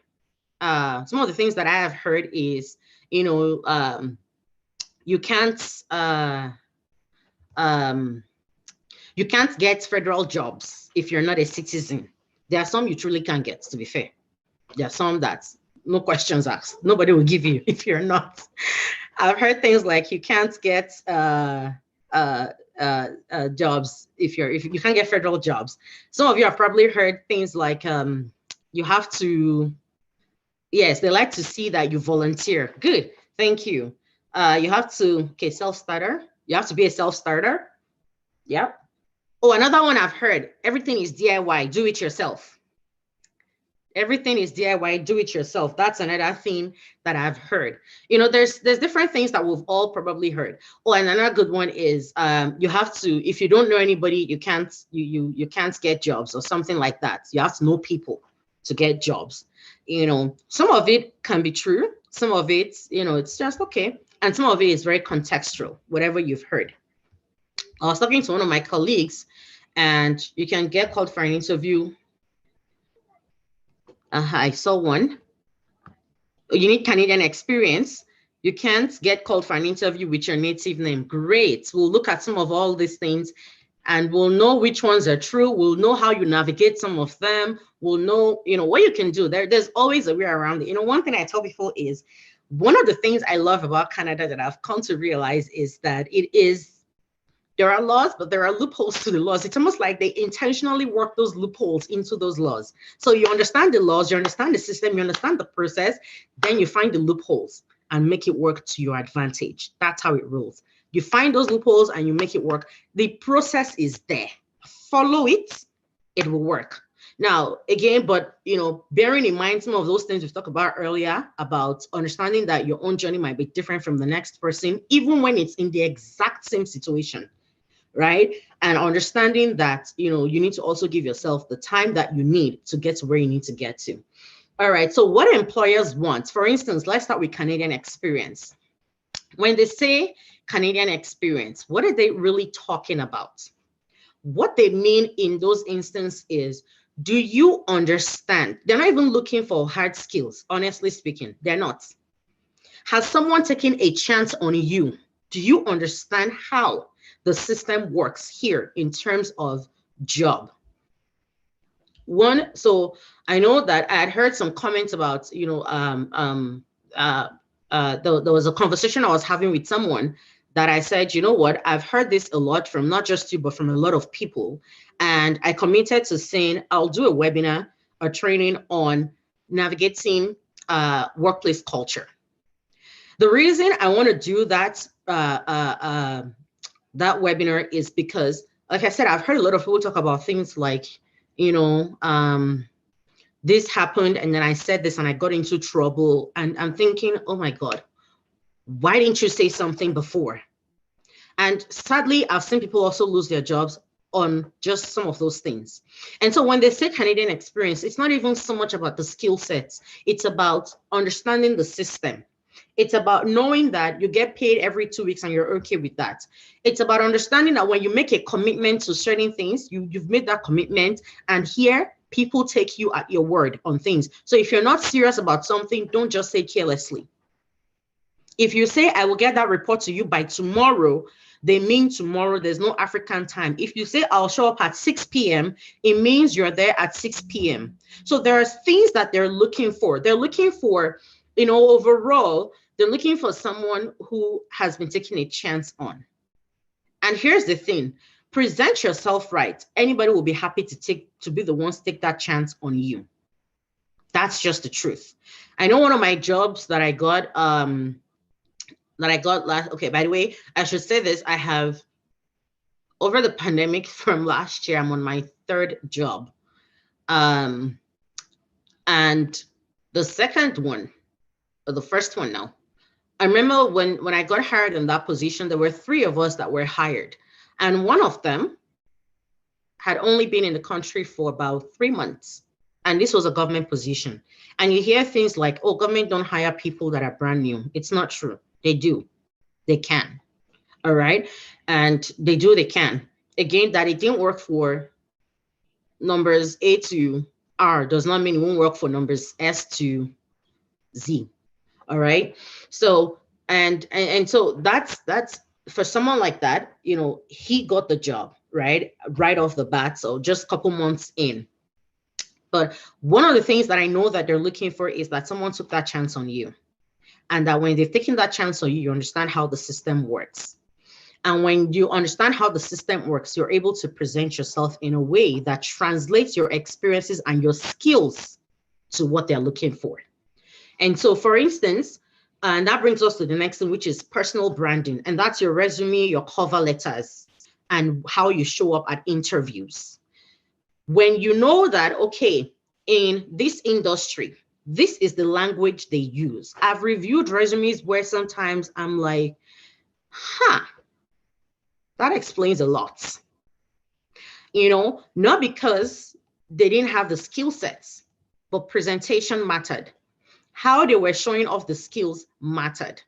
Speaker 2: Some of the things that I have heard is, you can't get federal jobs if you're not a citizen. There are some you truly can't get, to be fair. There are some that no questions asked. Nobody will give you if you're not. I've heard things like you can't get jobs if you can't get federal jobs. Some of you have probably heard things like you have to. Yes, they like to see that you volunteer. Good, thank you. You have to self-starter. You have to be a self-starter. Yep. Oh, another one I've heard. Everything is DIY. Do it yourself. Everything is DIY, do it yourself. That's another thing that I've heard. There's different things that we've all probably heard. Oh, and another good one is you have to, if you don't know anybody, you can't get jobs or something like that. You have to know people to get jobs. Some of it can be true. Some of it, it's just okay. And some of it is very contextual, whatever you've heard. I was talking to one of my colleagues, and you can get called for an interview. I saw one. You need Canadian experience. You can't get called for an interview with your native name. Great. We'll look at some of all these things and we'll know which ones are true. We'll know how you navigate some of them. We'll know, what you can do. There's always a way around it. One thing I tell people is one of the things I love about Canada that I've come to realize is that there are laws, but there are loopholes to the laws. It's almost like they intentionally work those loopholes into those laws. So you understand the laws, you understand the system, you understand the process, then you find the loopholes and make it work to your advantage. That's how it rolls. You find those loopholes and you make it work. The process is there. Follow it, it will work. Now, again, but bearing in mind some of those things we've talked about earlier about understanding that your own journey might be different from the next person, even when it's in the exact same situation, right? And understanding that, you need to also give yourself the time that you need to get to where you need to get to. All right, so what employers want, for instance, let's start with Canadian experience. When they say Canadian experience, what are they really talking about? What they mean in those instances is, do you understand? They're not even looking for hard skills, honestly speaking, they're not. Has someone taken a chance on you? Do you understand how the system works here in terms of job? So I know that I had heard some comments about, there was a conversation I was having with someone that I said, you know what, I've heard this a lot from not just you, but from a lot of people. And I committed to saying, I'll do a webinar, a training on navigating workplace culture. The reason I want to do that, that webinar is because, like I said, I've heard a lot of people talk about things like, this happened and then I said this and I got into trouble, and I'm thinking, oh my God, why didn't you say something before? And sadly, I've seen people also lose their jobs on just some of those things. And so when they say Canadian experience, it's not even so much about the skill sets. It's about understanding the system. It's about knowing that you get paid every 2 weeks and you're okay with that. It's about understanding that when you make a commitment to certain things, you've made that commitment, and here people take you at your word on things. So if you're not serious about something, don't just say carelessly. If you say, I will get that report to you by tomorrow, they mean tomorrow. There's no African time. If you say, I'll show up at 6 p.m., it means you're there at 6 p.m. So there are things that they're looking for. They're looking for, overall, they're looking for someone who has been taking a chance on. And here's the thing, present yourself right. Anybody will be happy to be the ones to take that chance on you. That's just the truth. I know one of my jobs that I got, last, okay, by the way, I should say this, I have, over the pandemic from last year, I'm on my 3rd job. And the second one, or the first one now, I remember when I got hired in that position, there were 3 of us that were hired. And one of them had only been in the country for about 3 months. And this was a government position. And you hear things like, oh, government don't hire people that are brand new. It's not true. They do. They can. All right. And they can. Again, that it didn't work for numbers A to R does not mean it won't work for numbers S to Z. All right. So, and so that's for someone like that, he got the job, right off the bat. So just a couple months in. But one of the things that I know that they're looking for is that someone took that chance on you. And that when they've taken that chance on you, you understand how the system works. And when you understand how the system works, you're able to present yourself in a way that translates your experiences and your skills to what they're looking for. And so, for instance, and that brings us to the next thing, which is personal branding. And that's your resume, your cover letters, and how you show up at interviews. When you know that, okay, in this industry, this is the language they use. I've reviewed resumes where sometimes I'm like, that explains a lot. Not because they didn't have the skill sets, but presentation mattered. How they were showing off the skills mattered.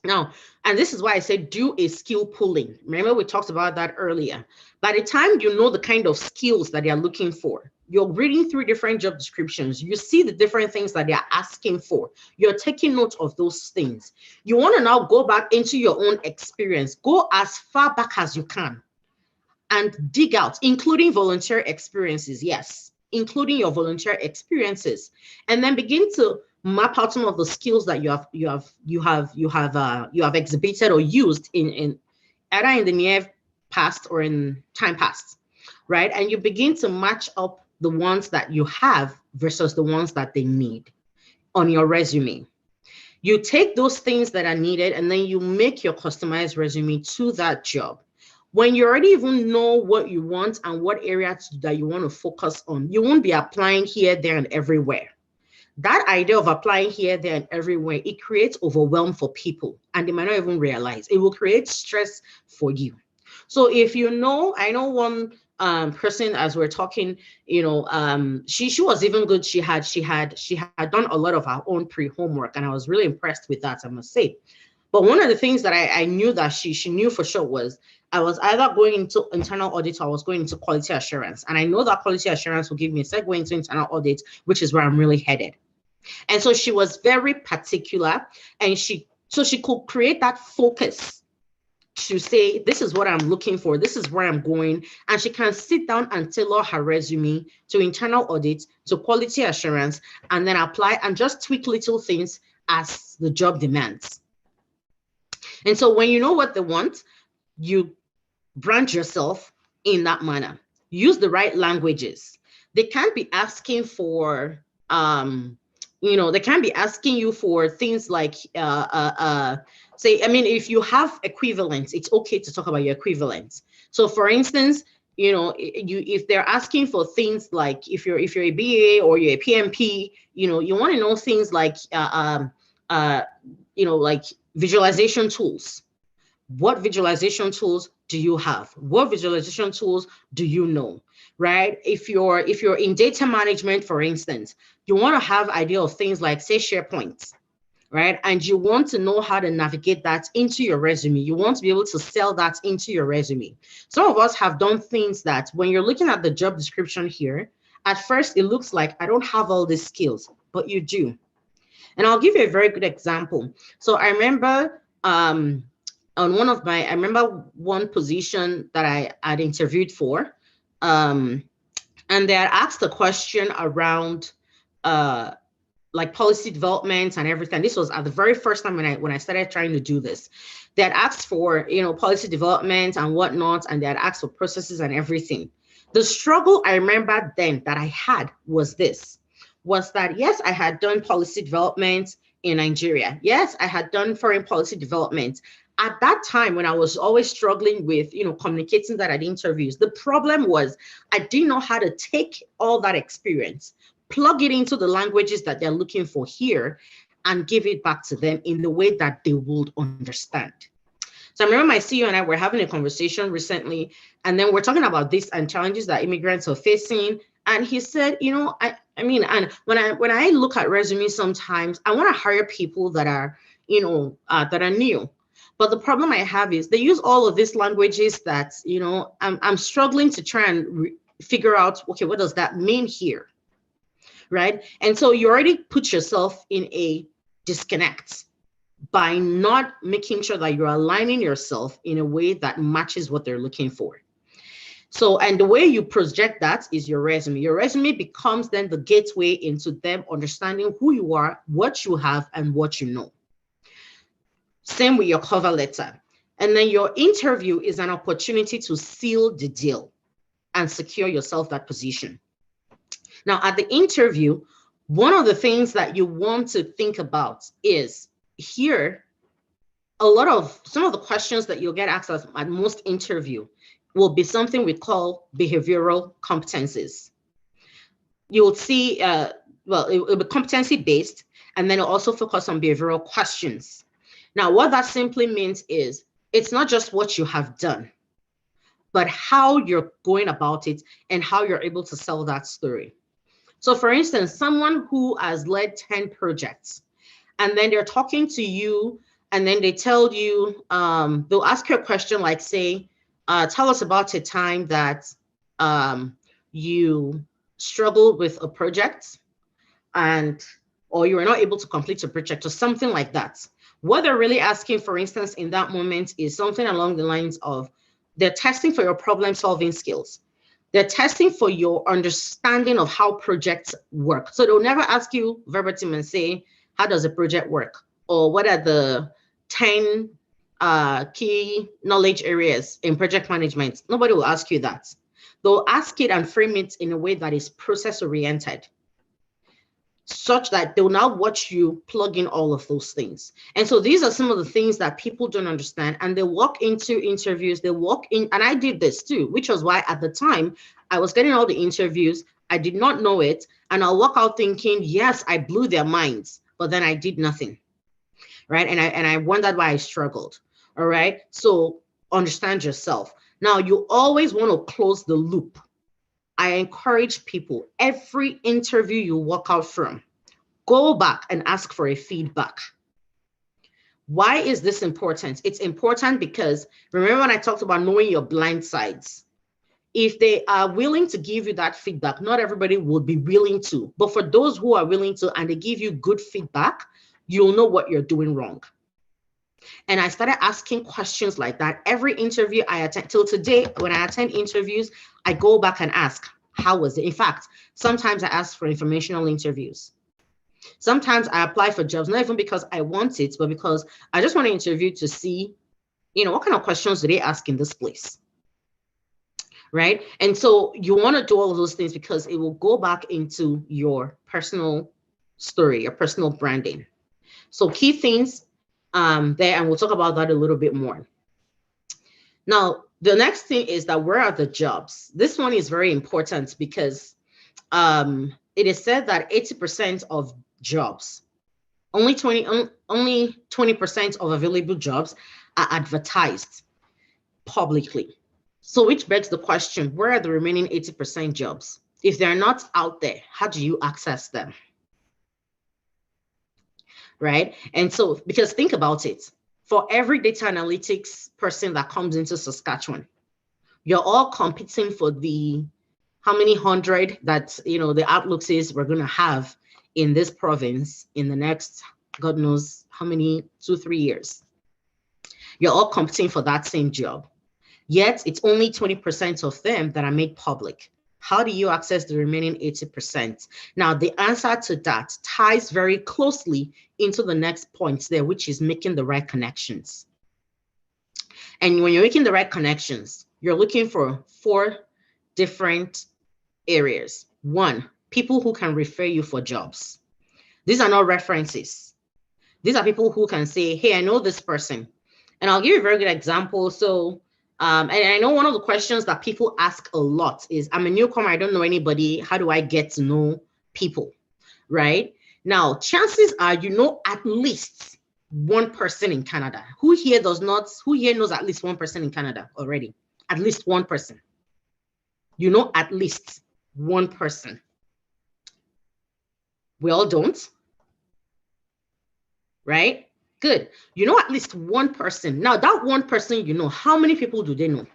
Speaker 2: Now, and this is why I said do a skill pooling. Remember, we talked about that earlier. By the time you know the kind of skills that they're looking for, you're reading through different job descriptions, you see the different things that they're asking for. You're taking note of those things. You want to now go back into your own experience. Go as far back as you can and dig out, including volunteer experiences. Yes, including your volunteer experiences, and then begin to map out some of the skills that you have exhibited or used in either in the near past or in time past, right? And you begin to match up the ones that you have versus the ones that they need on your resume. You take those things that are needed and then you make your customized resume to that job. When you already even know what you want and what areas that you want to focus on, you won't be applying here, there, and everywhere. That idea of applying here, there, and everywhere, it creates overwhelm for people and they might not even realize. It will create stress for you. So if you know, I know one person, as we're talking, you know, she was even good. She had done a lot of her own pre-homework, and I was really impressed with that, I must say. But one of the things that I knew that she knew for sure was I was either going into internal audit or I was going into quality assurance. And I know that quality assurance will give me a segue into internal audit, which is where I'm really headed. And so she was very particular, and so she could create that focus to say, this is what I'm looking for, this is where I'm going. And she can sit down and tailor her resume to internal audit, to quality assurance, and then apply and just tweak little things as the job demands. And so when you know what they want, you brand yourself in that manner. Use the right languages. They can't be asking for, they can't be asking you for things like, say, I mean, if you have equivalents, it's okay to talk about your equivalents. So for instance, you know, if they're asking for things like, if you're a BA or you're a PMP, you know, you want to know things like, like visualization tools. What visualization tools do you have? What visualization tools do you know, right? If you're in data management, for instance, you want to have idea of things like, say, SharePoint, right? And you want to know how to navigate that into your resume. You want to be able to sell that into your resume. Some of us have done things that when you're looking at the job description here, at first it looks like I don't have all these skills, but you do. And I'll give you a very good example. So I remember on I remember one position that I had interviewed for, and they had asked a question around like policy development and everything. This was at the very first time when I started trying to do this. They had asked for, you know, policy development and whatnot, and they had asked for processes and everything. The struggle I remember then that I had was that yes, I had done policy development in Nigeria. Yes, I had done foreign policy development. At that time, when I was always struggling with, you know, communicating that at interviews, the problem was I didn't know how to take all that experience, plug it into the languages that they're looking for here, and give it back to them in the way that they would understand. So I remember my CEO and I were having a conversation recently, and then we're talking about this and challenges that immigrants are facing. And he said, you know, I mean, and when I look at resumes, sometimes I want to hire people that are, you know, that are new. But the problem I have is they use all of these languages that, you know, I'm struggling to try and figure out, okay, what does that mean here, right? And so you already put yourself in a disconnect by not making sure that you're aligning yourself in a way that matches what they're looking for. So, and the way you project that is your resume. Your resume becomes then the gateway into them understanding who you are, what you have, and what you know. Same with your cover letter. And then your interview is an opportunity to seal the deal and secure yourself that position. Now, at the interview, one of the things that you want to think about is here, some of the questions that you'll get asked at most interview will be something we call behavioral competencies. You'll see, it will be competency-based, and then it'll also focus on behavioral questions. Now, what that simply means is it's not just what you have done, but how you're going about it and how you're able to sell that story. So for instance, someone who has led 10 projects, and then they're talking to you, and then they tell you, they'll ask you a question like, say, tell us about a time that you struggled with a project or you were not able to complete a project or something like that. What they're really asking, for instance, in that moment is something along the lines of they're testing for your problem solving skills. They're testing for your understanding of how projects work. So they'll never ask you verbatim and say, how does a project work? Or what are the 10 key knowledge areas in project management? Nobody will ask you that. They'll ask it and frame it in a way that is process oriented, such that they'll now watch you plug in all of those things. And so these are some of the things that people don't understand. And they walk into interviews, and I did this too, which was why at the time I was getting all the interviews. I did not know it. And I'll walk out thinking, yes, I blew their minds, but then I did nothing. Right. And I wondered why I struggled. All right. So understand yourself. Now, you always want to close the loop. I encourage people, every interview you walk out from, go back and ask for a feedback. Why is this important? It's important because remember when I talked about knowing your blind sides? If they are willing to give you that feedback, not everybody will be willing to, but for those who are willing to and they give you good feedback, you'll know what you're doing wrong. And I started asking questions like that. Every interview I attend till today, when I attend interviews, I go back and ask, how was it? In fact, sometimes I ask for informational interviews. Sometimes I apply for jobs, not even because I want it, but because I just want to interview to see, what kind of questions do they ask in this place? Right? And so you want to do all of those things because it will go back into your personal story, your personal branding. So key things there, and we'll talk about that a little bit more. Now, the next thing is that where are the jobs? This one is very important because it is said that 80% of jobs, only 20% of available jobs are advertised publicly. So which begs the question, where are the remaining 80% jobs? If they're not out there, how do you access them? Right? And so, because think about it, for every data analytics person that comes into Saskatchewan, you're all competing for the how many hundred that the outlook says we're going to have in this province in the next, God knows how many, 2-3 years. You're all competing for that same job. Yet it's only 20% of them that are made public. How do you access the remaining 80%? Now, the answer to that ties very closely into the next point there, which is making the right connections. And when you're making the right connections, you're looking for 4 different areas. 1, people who can refer you for jobs. These are not references. These are people who can say, hey, I know this person. And I'll give you a very good example. So, and I know one of the questions that people ask a lot is, I'm a newcomer, I don't know anybody. How do I get to know people, right? Now, chances are at least one person in Canada. Who here knows at least one person in Canada already? At least one person. At least one person. We all don't, right? Good. At least one person. Now, that one person, how many people do they know?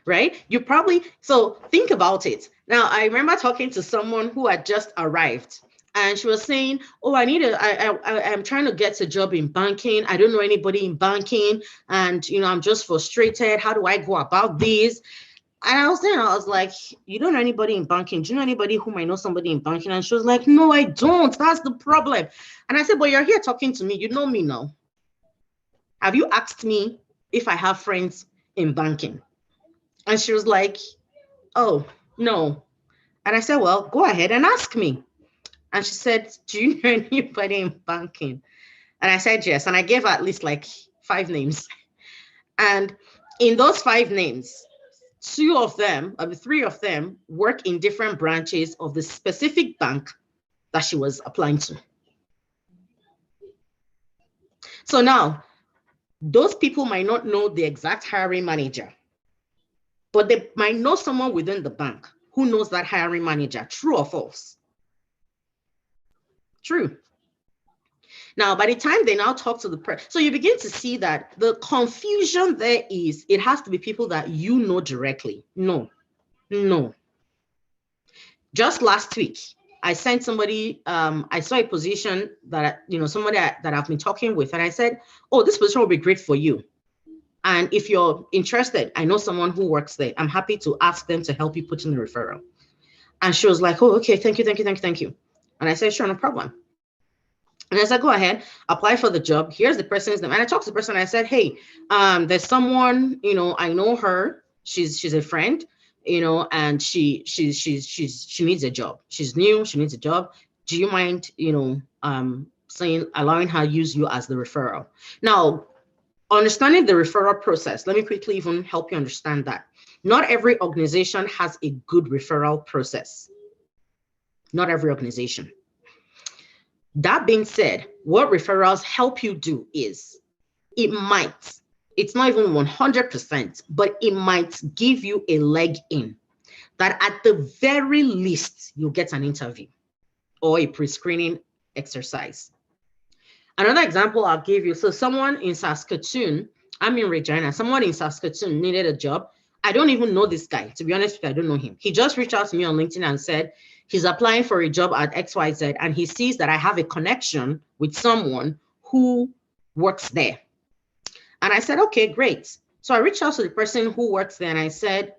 Speaker 2: Right? So think about it. Now, I remember talking to someone who had just arrived and she was saying, oh, I'm trying to get a job in banking. I don't know anybody in banking. And, I'm just frustrated. How do I go about this? And I was like, you don't know anybody in banking? Do you know anybody who might know somebody in banking? And she was like, no, I don't. That's the problem. And I said, but you're here talking to me. You know me now. Have you asked me if I have friends in banking? And she was like, oh, no. And I said, well, go ahead and ask me. And she said, do you know anybody in banking? And I said, yes. And I gave her at least like 5 names. And in those 5 names, 3 of them work in different branches of the specific bank that she was applying to. So now, those people might not know the exact hiring manager, but they might know someone within the bank who knows that hiring manager. True or false? True. Now, by the time they now talk to the person, so you begin to see that the confusion there is, it has to be people that you know directly. No. Just last week, I sent somebody, I saw a position that, somebody that I've been talking with, and I said, oh, this position will be great for you. And if you're interested, I know someone who works there. I'm happy to ask them to help you put in the referral. And she was like, oh, okay, thank you. And I said, sure, no problem. And I said, go ahead, apply for the job. Here's the person's name. And I talked to the person. I said, hey, there's someone, I know her. She's a friend, and she needs a job. She's new. She needs a job. Do you mind, allowing her use you as the referral? Now, understanding the referral process, let me quickly even help you understand that. Not every organization has a good referral process. Not every organization. That being said, what referrals help you do is, it's not even 100%, but it might give you a leg in, that at the very least, you'll get an interview or a pre-screening exercise. Another example I'll give you, so someone in Saskatchewan, I'm in Regina, someone in Saskatchewan needed a job. I don't even know this guy, to be honest with you, I don't know him. He just reached out to me on LinkedIn and said he's applying for a job at XYZ, and he sees that I have a connection with someone who works there. And I said, okay, great. So I reached out to the person who works there and I said,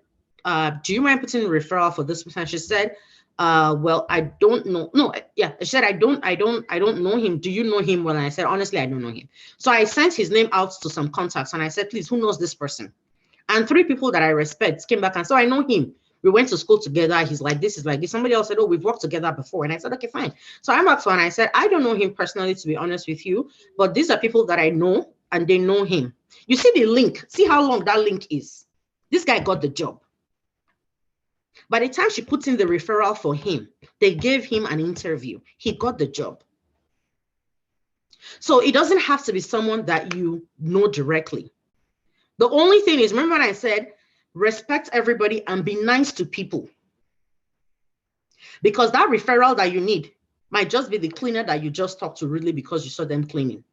Speaker 2: do you mind putting a referral for this person? She said, well, I don't know. No, yeah, she said, I don't know him. Do you know him? Well, and I said, honestly, I don't know him. So I sent his name out to some contacts and I said, please, who knows this person? And 3 people that I respect came back and so I know him. We went to school together. He's like, this is like this. Somebody else said, oh, we've worked together before. And I said, okay, fine. So I'm back to and I said, I don't know him personally, to be honest with you, but these are people that I know and they know him. You see the link, see how long that link is. This guy got the job. By the time she puts in the referral for him, they gave him an interview. He got the job. So it doesn't have to be someone that you know directly. The only thing is, remember when I said, respect everybody and be nice to people. Because that referral that you need might just be the cleaner that you just talked to rudely because you saw them cleaning.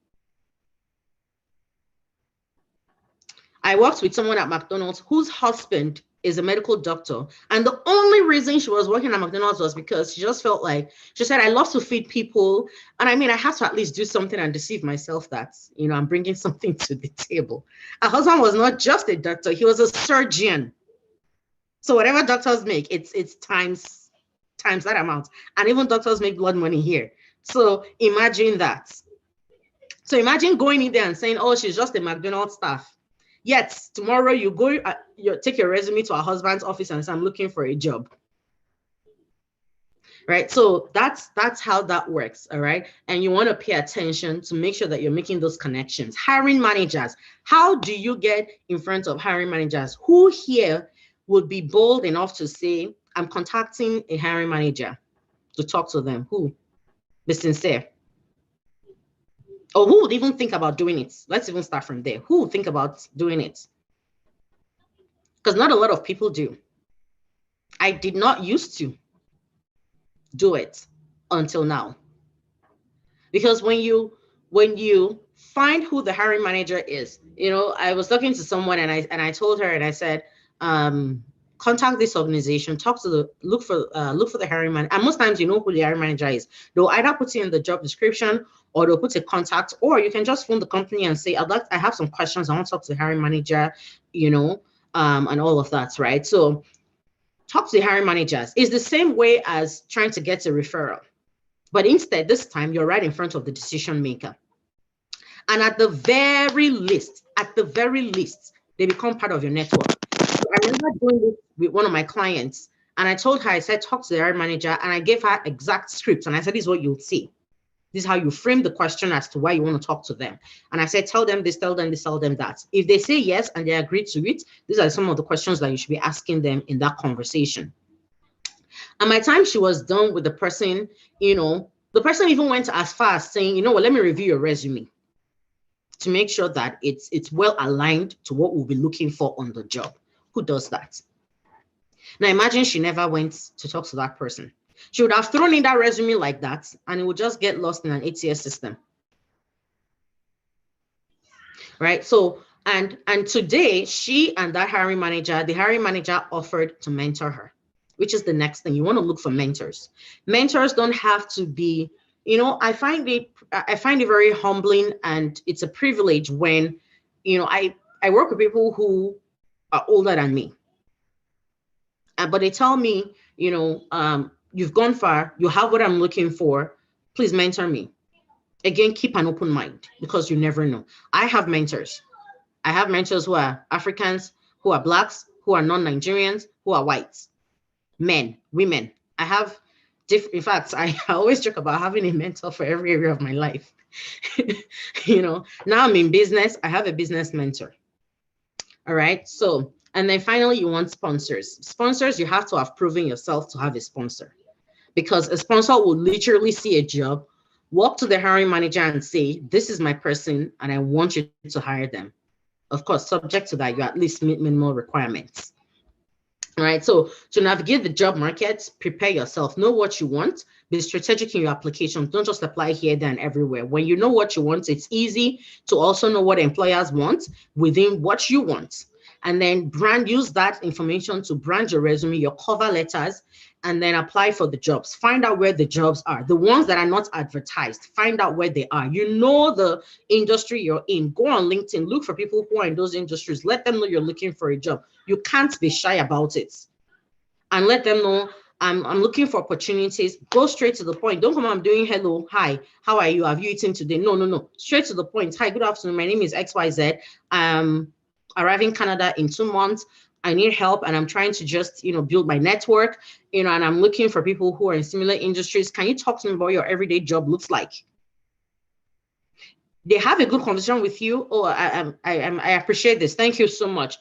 Speaker 2: I worked with someone at McDonald's whose husband is a medical doctor. And the only reason she was working at McDonald's was because she just felt like, she said, I love to feed people. And I mean, I have to at least do something and deceive myself that, I'm bringing something to the table. Her husband was not just a doctor, he was a surgeon. So whatever doctors make, it's times that amount. And even doctors make blood money here. So imagine that. So imagine going in there and saying, oh, she's just a McDonald's staff. Yet tomorrow you go, you take your resume to her husband's office and say, I'm looking for a job. Right? So that's how that works. All right. And you want to pay attention to make sure that you're making those connections. Hiring managers. How do you get in front of hiring managers? Who here would be bold enough to say, I'm contacting a hiring manager to talk to them? Who? Be sincere. Or who would even think about doing it? Let's even start from there. Who would think about doing it? Because not a lot of people do. I did not used to do it until now. Because when you find who the hiring manager is, I was talking to someone and I told her and I said, contact this organization, look for the hiring manager. And most times you know who the hiring manager is. They'll either put it in the job description or they'll put a contact, or you can just phone the company and say, I have some questions. I want to talk to the hiring manager, and all of that, right? So talk to the hiring managers. It's the same way as trying to get a referral. But instead, this time you're right in front of the decision maker. And at the very least, they become part of your network. I remember doing this with one of my clients, and I told her, I said, talk to the hiring manager, and I gave her exact scripts, and I said, this is what you'll see. This is how you frame the question as to why you want to talk to them. And I said, tell them this, tell them this, tell them that. If they say yes and they agree to it, these are some of the questions that you should be asking them in that conversation. And by the time she was done with the person, the person even went as far as saying, well, let me review your resume to make sure that it's well aligned to what we'll be looking for on the job. Who does that? Now imagine she never went to talk to that person. She would have thrown in that resume like that and it would just get lost in an ATS system. right? So, and today, she and that hiring manager, the hiring manager offered to mentor her, which is the next thing. You want to look for mentors. Mentors don't have to be, I find it very humbling, and it's a privilege when, I work with people who are older than me. But they tell me, you've gone far, you have what I'm looking for, please mentor me. Again, keep an open mind, because you never know. I have mentors. I have mentors who are Africans, who are Blacks, who are non-Nigerians, who are whites, men, women. I have in fact, I always joke about having a mentor for every area of my life. Now I'm in business, I have a business mentor. All right. So, and then finally, you want sponsors. Sponsors, you have to have proven yourself to have a sponsor, because a sponsor will literally see a job, walk to the hiring manager and say, this is my person, and I want you to hire them. Of course, subject to that, you at least meet minimal requirements. All right. So to navigate the job market, prepare yourself, know what you want, be strategic in your application. Don't just apply here, there, and everywhere. When you know what you want, it's easy to also know what employers want within what you want. And then use that information to brand your resume, your cover letters, and then apply for the jobs. Find out where the jobs are. The ones that are not advertised, find out where they are. You know the industry you're in. Go on LinkedIn, look for people who are in those industries. Let them know you're looking for a job. You can't be shy about it. And let them know, I'm looking for opportunities. Go straight to the point. Don't come, I'm doing hello, hi, how are you? Have you eaten today? No. Straight to the point. Hi, good afternoon. My name is XYZ. Arriving in Canada in 2 months. I need help, and I'm trying to just, build my network, and I'm looking for people who are in similar industries. Can you talk to me about what your everyday job looks like? They have a good conversation with you. Oh, I appreciate this. Thank you so much.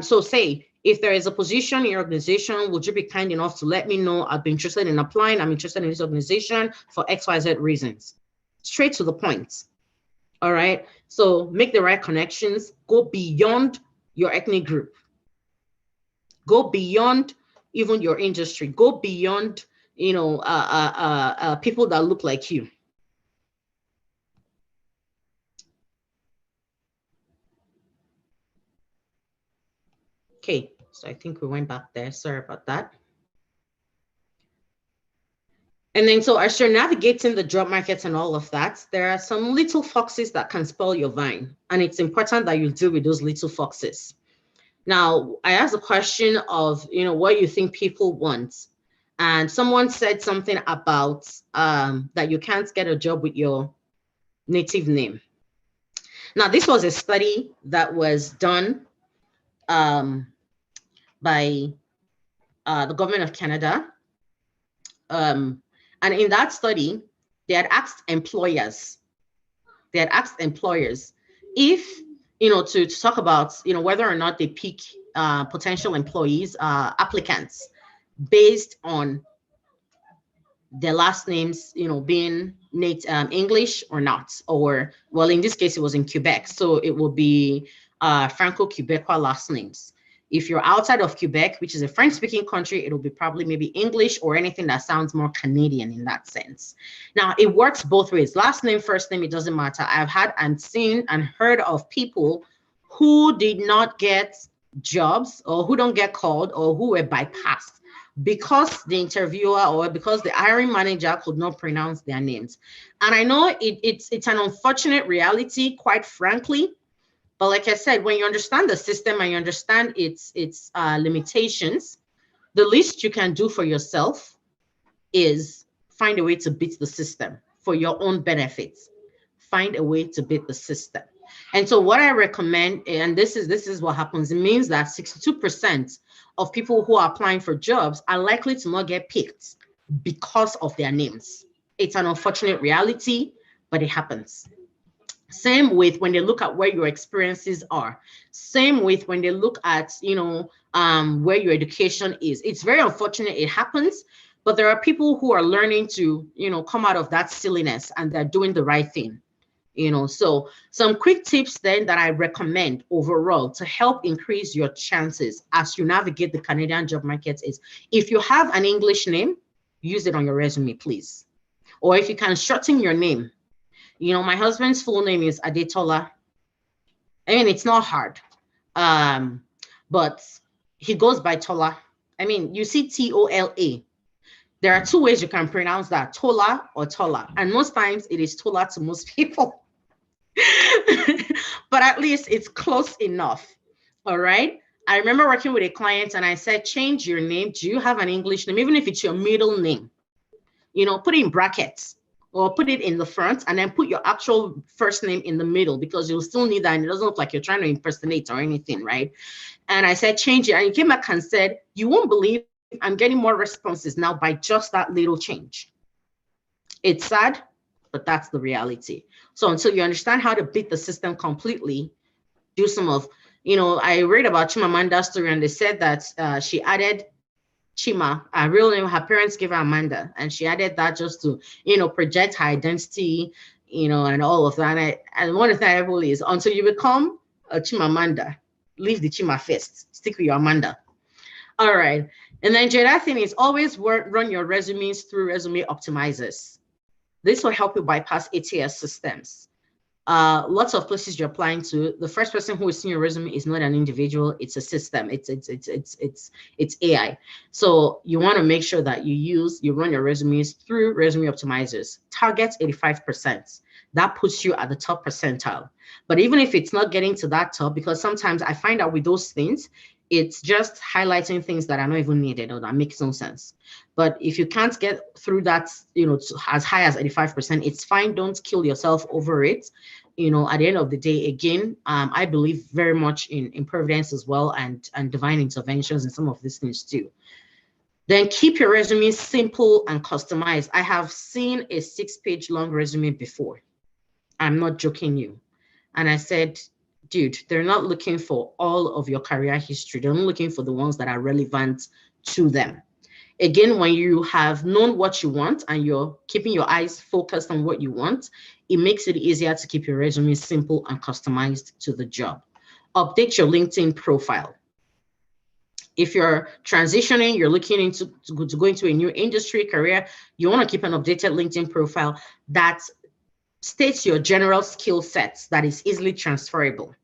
Speaker 2: So say, if there is a position in your organization, would you be kind enough to let me know? I'd be interested in applying. I'm interested in this organization for XYZ reasons. Straight to the point. All right. So make the right connections. Go beyond your ethnic group. Go beyond even your industry. Go beyond, people that look like you. Okay, so I think we went back there. Sorry about that. And then, so as you're navigating the job market and all of that, there are some little foxes that can spoil your vine. And it's important that you deal with those little foxes. Now, I asked a question of, what you think people want. And someone said something about that you can't get a job with your native name. Now, this was a study that was done by the government of Canada. And in that study, they had asked employers if, to talk about, whether or not they pick potential employees, applicants, based on their last names, being English or not, or, well, in this case, it was in Quebec. So it will be Franco-Quebecois last names. If you're outside of Quebec, which is a French-speaking country, it'll be probably maybe English or anything that sounds more Canadian in that sense. Now, it works both ways. Last name, first name, it doesn't matter. I've had and seen and heard of people who did not get jobs, or who don't get called, or who were bypassed because the interviewer or because the hiring manager could not pronounce their names. And I know it's an unfortunate reality, quite frankly. But like I said, when you understand the system and you understand its limitations, the least you can do for yourself is find a way to beat the system for your own benefits. Find a way to beat the system. And so what I recommend, and this is what happens, it means that 62% of people who are applying for jobs are likely to not get picked because of their names. It's an unfortunate reality, but it happens. Same with when they look at where your experiences are. Same with when they look at, where your education is. It's very unfortunate it happens, but there are people who are learning to, come out of that silliness, and they're doing the right thing. So some quick tips then that I recommend overall to help increase your chances as you navigate the Canadian job market is, if you have an English name, use it on your resume, please. Or if you can shorten your name. My husband's full name is Adetola. I mean, it's not hard. But he goes by Tola. I mean, you see Tola. There are two ways you can pronounce that, Tola or Tola. And most times it is Tola to most people. But at least it's close enough. All right. I remember working with a client and I said, change your name. Do you have an English name? Even if it's your middle name, you know, put it in brackets or put it in the front and then put your actual first name in the middle, because you'll still need that. And it doesn't look like you're trying to impersonate or anything, right? And I said, change it. And he came back and said, you won't believe I'm getting more responses now by just that little change. It's sad, but that's the reality. So until you understand how to beat the system completely, do some of, you know, I read about Chimamanda's story and they said that she added Chima, her real name, her parents gave her Amanda, and she added that just to, you know, project her identity, you know, and all of that. And one of the things I believe is until you become a Chimamanda, leave the Chima first, stick with your Amanda. All right. And then the other thing is always run your resumes through resume optimizers. This will help you bypass ATS systems. Lots of places you're applying to, the first person who is seeing your resume is not an individual, it's a system, it's AI. So you want to make sure that you run your resumes through resume optimizers. Target 85%. That puts you at the top percentile. But even if it's not getting to that top, because sometimes I find out with those things, it's just highlighting things that are not even needed or that makes no sense. But if you can't get through that, you know, as high as 85%, it's fine. Don't kill yourself over it. You know, at the end of the day, again, I believe very much in providence as well and divine interventions and some of these things too. Then keep your resume simple and customized. I have seen a 6-page long resume before. I'm not joking you. And I said, dude, they're not looking for all of your career history. They're only looking for the ones that are relevant to them. Again, when you have known what you want and you're keeping your eyes focused on what you want, it makes it easier to keep your resume simple and customized to the job. Update your LinkedIn profile. If you're transitioning, you're looking into to go into a new industry career, you want to keep an updated LinkedIn profile that states your general skill sets that is easily transferable.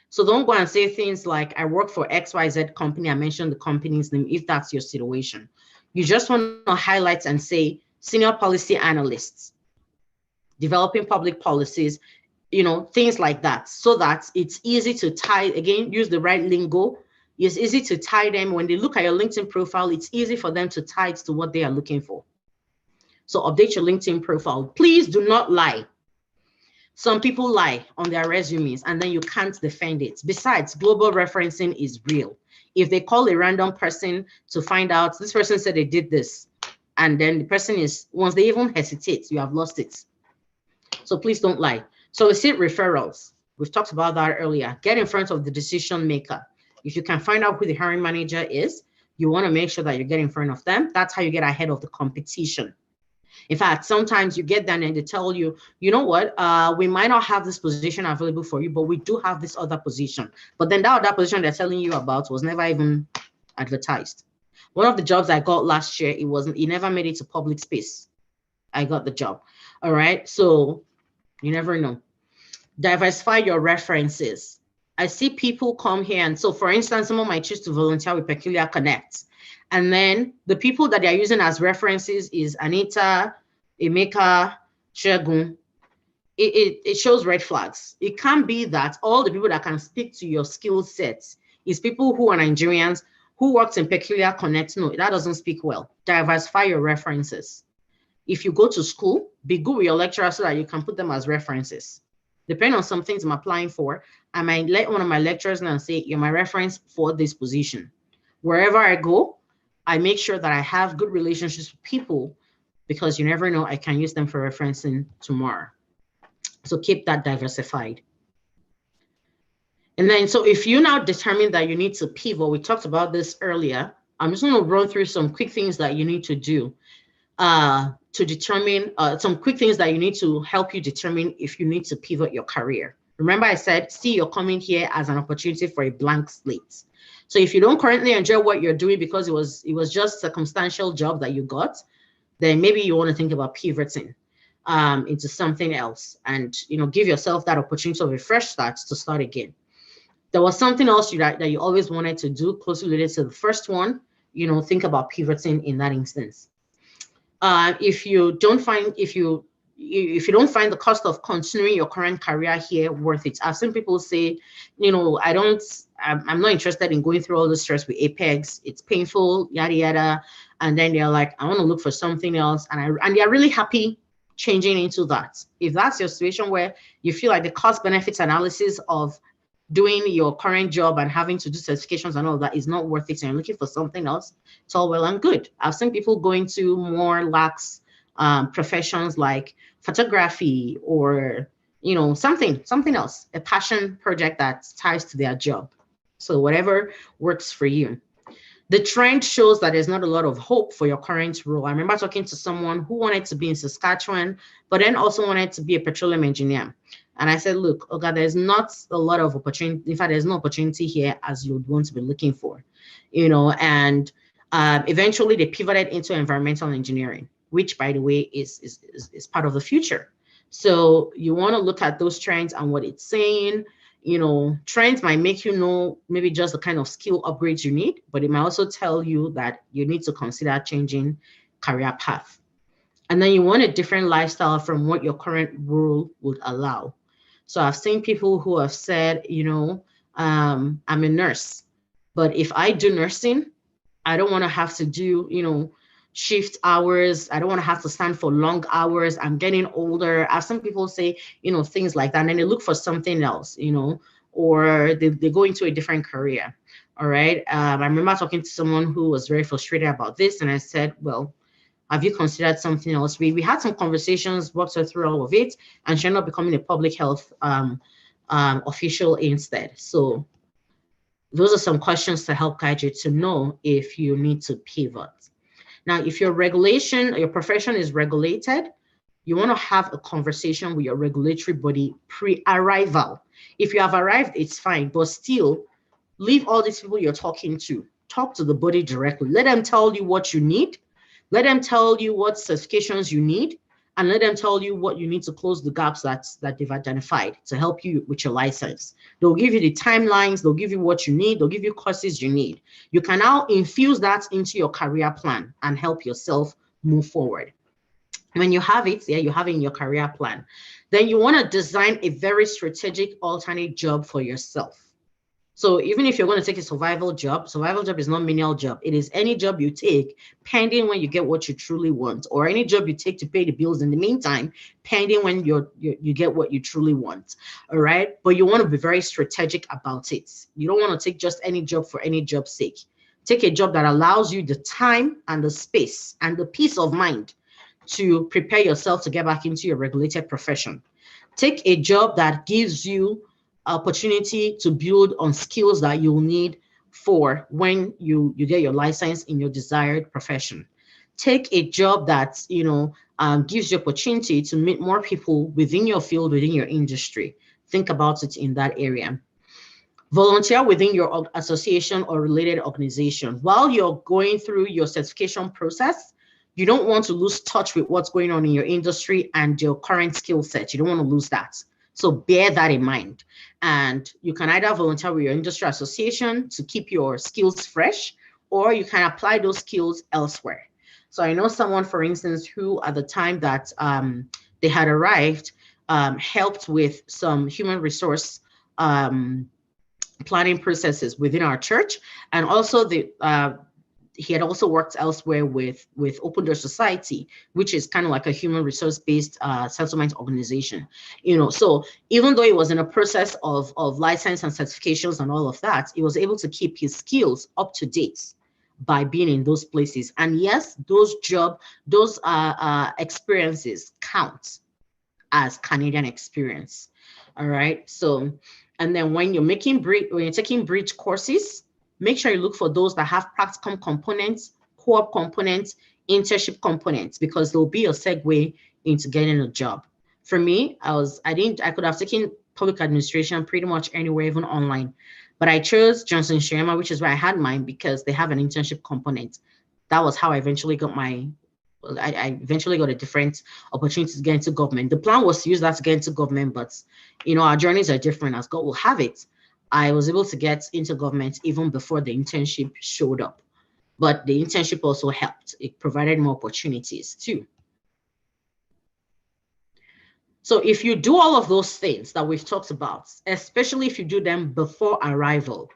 Speaker 2: So don't go and say things like, I work for XYZ company. I mentioned the company's name if that's your situation. You just want to highlight and say senior policy analysts, developing public policies, you know, things like that, so that it's easy to tie, again, use the right lingo. It's easy to tie them. When they look at your LinkedIn profile, it's easy for them to tie it to what they are looking for. So update your LinkedIn profile. Please do not lie. Some people lie on their resumes and then you can't defend it. Besides, global referencing is real. If they call a random person to find out, this person said they did this, and then the person is, once they even hesitate, you have lost it. So please don't lie. So we see referrals. We've talked about that earlier. Get in front of the decision maker. If you can find out who the hiring manager is, you want to make sure that you get in front of them. That's how you get ahead of the competition. In fact, sometimes you get there and they tell you, you know what, we might not have this position available for you, but we do have this other position. But then that other position they're telling you about was never even advertised. One of the jobs I got last year, it never made it to public space. I got the job. All right. So you never know. Diversify your references. I see people come here. And so for instance, someone might choose to volunteer with Peculiar Connect. And then the people that they're using as references is Anita, Emeka, Shegun. It shows red flags. It can't be that all the people that can speak to your skill sets is people who are Nigerians who worked in Peculiar Connect. No, that doesn't speak well. Diversify your references. If you go to school, be good with your lecturer so that you can put them as references. Depending on some things I'm applying for, I might let one of my lecturers know and say, you're my reference for this position. Wherever I go, I make sure that I have good relationships with people because you never know, I can use them for referencing tomorrow. So keep that diversified. And then, so if you now determine that you need to pivot, we talked about this earlier, I'm just going to run through some quick things that you need to do to determine some quick things that you need to help you determine if you need to pivot your career. Remember I said, see you're coming here as an opportunity for a blank slate. So if you don't currently enjoy what you're doing because it was just a circumstantial job that you got, then maybe you want to think about pivoting into something else and, you know, give yourself that opportunity of a fresh start to start again. there was something else that you always wanted to do closely related to the first one, think about pivoting in that instance. If you don't find the cost of continuing your current career here worth it. I've seen people say, I'm not interested in going through all the stress with Apex. It's painful, yada yada. And then they're like, I want to look for something else. And they're really happy changing into that. If that's your situation where you feel like the cost benefits analysis of doing your current job and having to do certifications and all that is not worth it and you're looking for something else, it's all well and good. I've seen people going to more lax professions like photography or something else, a passion project that ties to their job. So whatever works for you. The trend shows that there's not a lot of hope for your current role. I remember talking to someone who wanted to be in Saskatchewan, but then also wanted to be a petroleum engineer. And I said, look, okay, there's not a lot of opportunity. In fact, there's no opportunity here as you'd want to be looking for, and eventually they pivoted into environmental engineering, which, by the way, is part of the future. So you want to look at those trends and what it's saying. Trends might make you know maybe just the kind of skill upgrades you need, but it might also tell you that you need to consider changing career path. And then you want a different lifestyle from what your current role would allow. So I've seen people who have said, I'm a nurse, but if I do nursing, I don't want to have to do, shift hours. I don't want to have to stand for long hours. I'm getting older. I've seen people say, things like that. And then they look for something else, or they go into a different career. All right. I remember talking to someone who was very frustrated about this. And I said, well, have you considered something else? We had some conversations, walked her through all of it, and she ended up becoming a public health official instead. So those are some questions to help guide you to know if you need to pivot. Now, if your profession is regulated, you want to have a conversation with your regulatory body pre-arrival. If you have arrived, it's fine, but still leave all these people you're talking to. Talk to the body directly. Let them tell you what you need. Let them tell you what certifications you need, and let them tell you what you need to close the gaps that they've identified to help you with your license. They'll give you the timelines, they'll give you what you need, they'll give you courses you need. You can now infuse that into your career plan and help yourself move forward. When you have it, you have it in your career plan. Then you want to design a very strategic alternate job for yourself. So even if you're going to take a survival job is not menial job. It is any job you take pending when you get what you truly want, or any job you take to pay the bills in the meantime, pending when you get what you truly want. All right. But you want to be very strategic about it. You don't want to take just any job for any job's sake. Take a job that allows you the time and the space and the peace of mind to prepare yourself to get back into your regulated profession. Take a job that gives you opportunity to build on skills that you'll need for when you get your license in your desired profession. Take a job that gives you opportunity to meet more people within your field, within your industry. Think about it in that area. Volunteer within your association or related organization. While you're going through your certification process, you don't want to lose touch with what's going on in your industry and your current skill set. You don't want to lose that. So bear that in mind. And you can either volunteer with your industry association to keep your skills fresh, or you can apply those skills elsewhere. So I know someone, for instance, who at the time that they had arrived, helped with some human resource planning processes within our church. And also he had also worked elsewhere with Open Door Society, which is kind of like a human resource-based settlement organization. So even though he was in a process of license and certifications and all of that, he was able to keep his skills up to date by being in those places. And yes, those experiences count as Canadian experience. All right. So, and then when you're taking bridge courses, make sure you look for those that have practicum components, co-op components, internship components, because they'll be a segue into getting a job. For me, I could have taken public administration pretty much anywhere, even online, but I chose Johnson Shema, which is where I had mine, because they have an internship component. That was how I eventually got I eventually got a different opportunity to get into government. The plan was to use that to get into government, but our journeys are different as God will have it. I was able to get into government even before the internship showed up. But the internship also helped. It provided more opportunities too. So if you do all of those things that we've talked about, especially if you do them before arrival,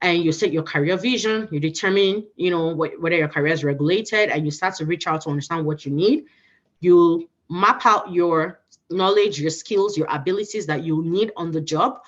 Speaker 2: and you set your career vision, you determine, whether your career is regulated, and you start to reach out to understand what you need, you map out your knowledge, your skills, your abilities that you need on the job.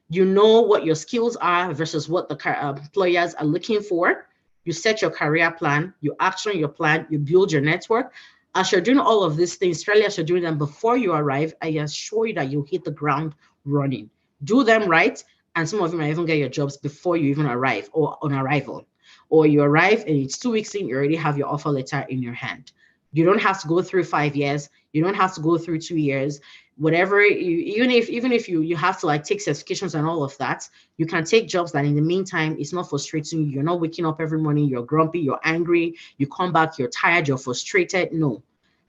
Speaker 2: You know what your skills are versus what the employers are looking for. You set your career plan, you action your plan, you build your network. As you're doing all of these things, especially as you're doing them before you arrive, I assure you that you'll hit the ground running. Do them right, and some of you might even get your jobs before you even arrive or on arrival. Or you arrive and it's 2 weeks in, you already have your offer letter in your hand. You don't have to go through 5 years. You don't have to go through 2 years. Whatever, even if you have to like take certifications and all of that, you can take jobs that in the meantime, it's not frustrating you. You're not waking up every morning, you're grumpy, you're angry, you come back, you're tired, you're frustrated. No,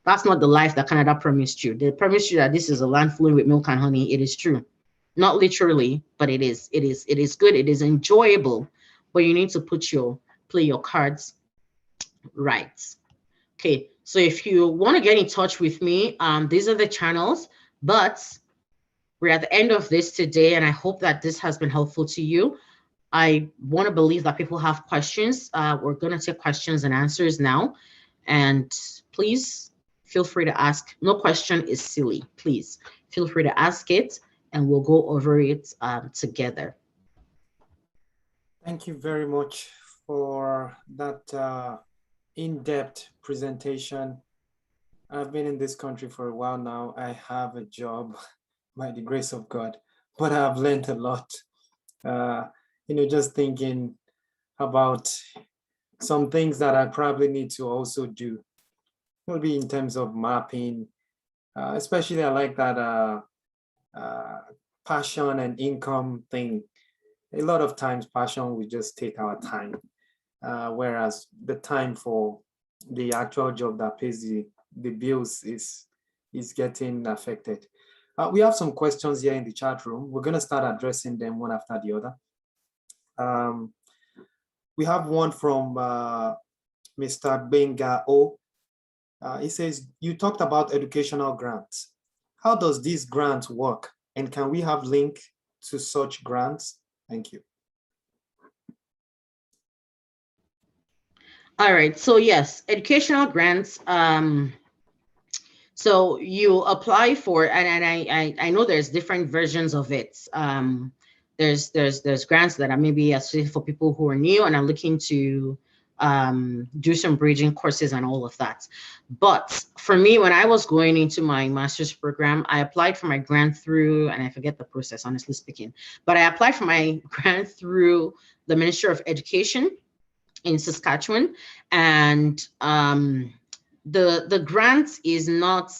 Speaker 2: that's not the life that Canada promised you. They promised you that this is a land flowing with milk and honey. It is true. Not literally, but it is good. It is enjoyable, but you need to play your cards right. Okay, so if you want to get in touch with me, these are the channels, but we're at the end of this today, and I hope that this has been helpful to you. I want to believe that people have questions. We're going to take questions and answers now, and please feel free to ask. No question is silly. Please feel free to ask it, and we'll go over it together.
Speaker 1: Thank you very much for that in-depth presentation. I've been in this country for a while now. I have a job by the grace of God, but I've learned a lot. Just thinking about some things that I probably need to also do. Maybe in terms of mapping, especially I like that passion and income thing. A lot of times passion will just take our time, whereas the time for the actual job that pays the bills is getting affected. We have some questions here in the chat room. We're going to start addressing them one after the other. We have one from Mr. Benga O. He says, you talked about educational grants. How does this grant work? And can we have link to such grants? Thank you.
Speaker 2: All right, so yes, educational grants. So you apply for, and I know there's different versions of it. There's grants that are maybe associated for people who are new and are looking to do some bridging courses and all of that. But for me, when I was going into my master's program, I applied for my grant through, and I forget the process, honestly speaking, but I applied for my grant through the Ministry of Education in Saskatchewan, and the grant is not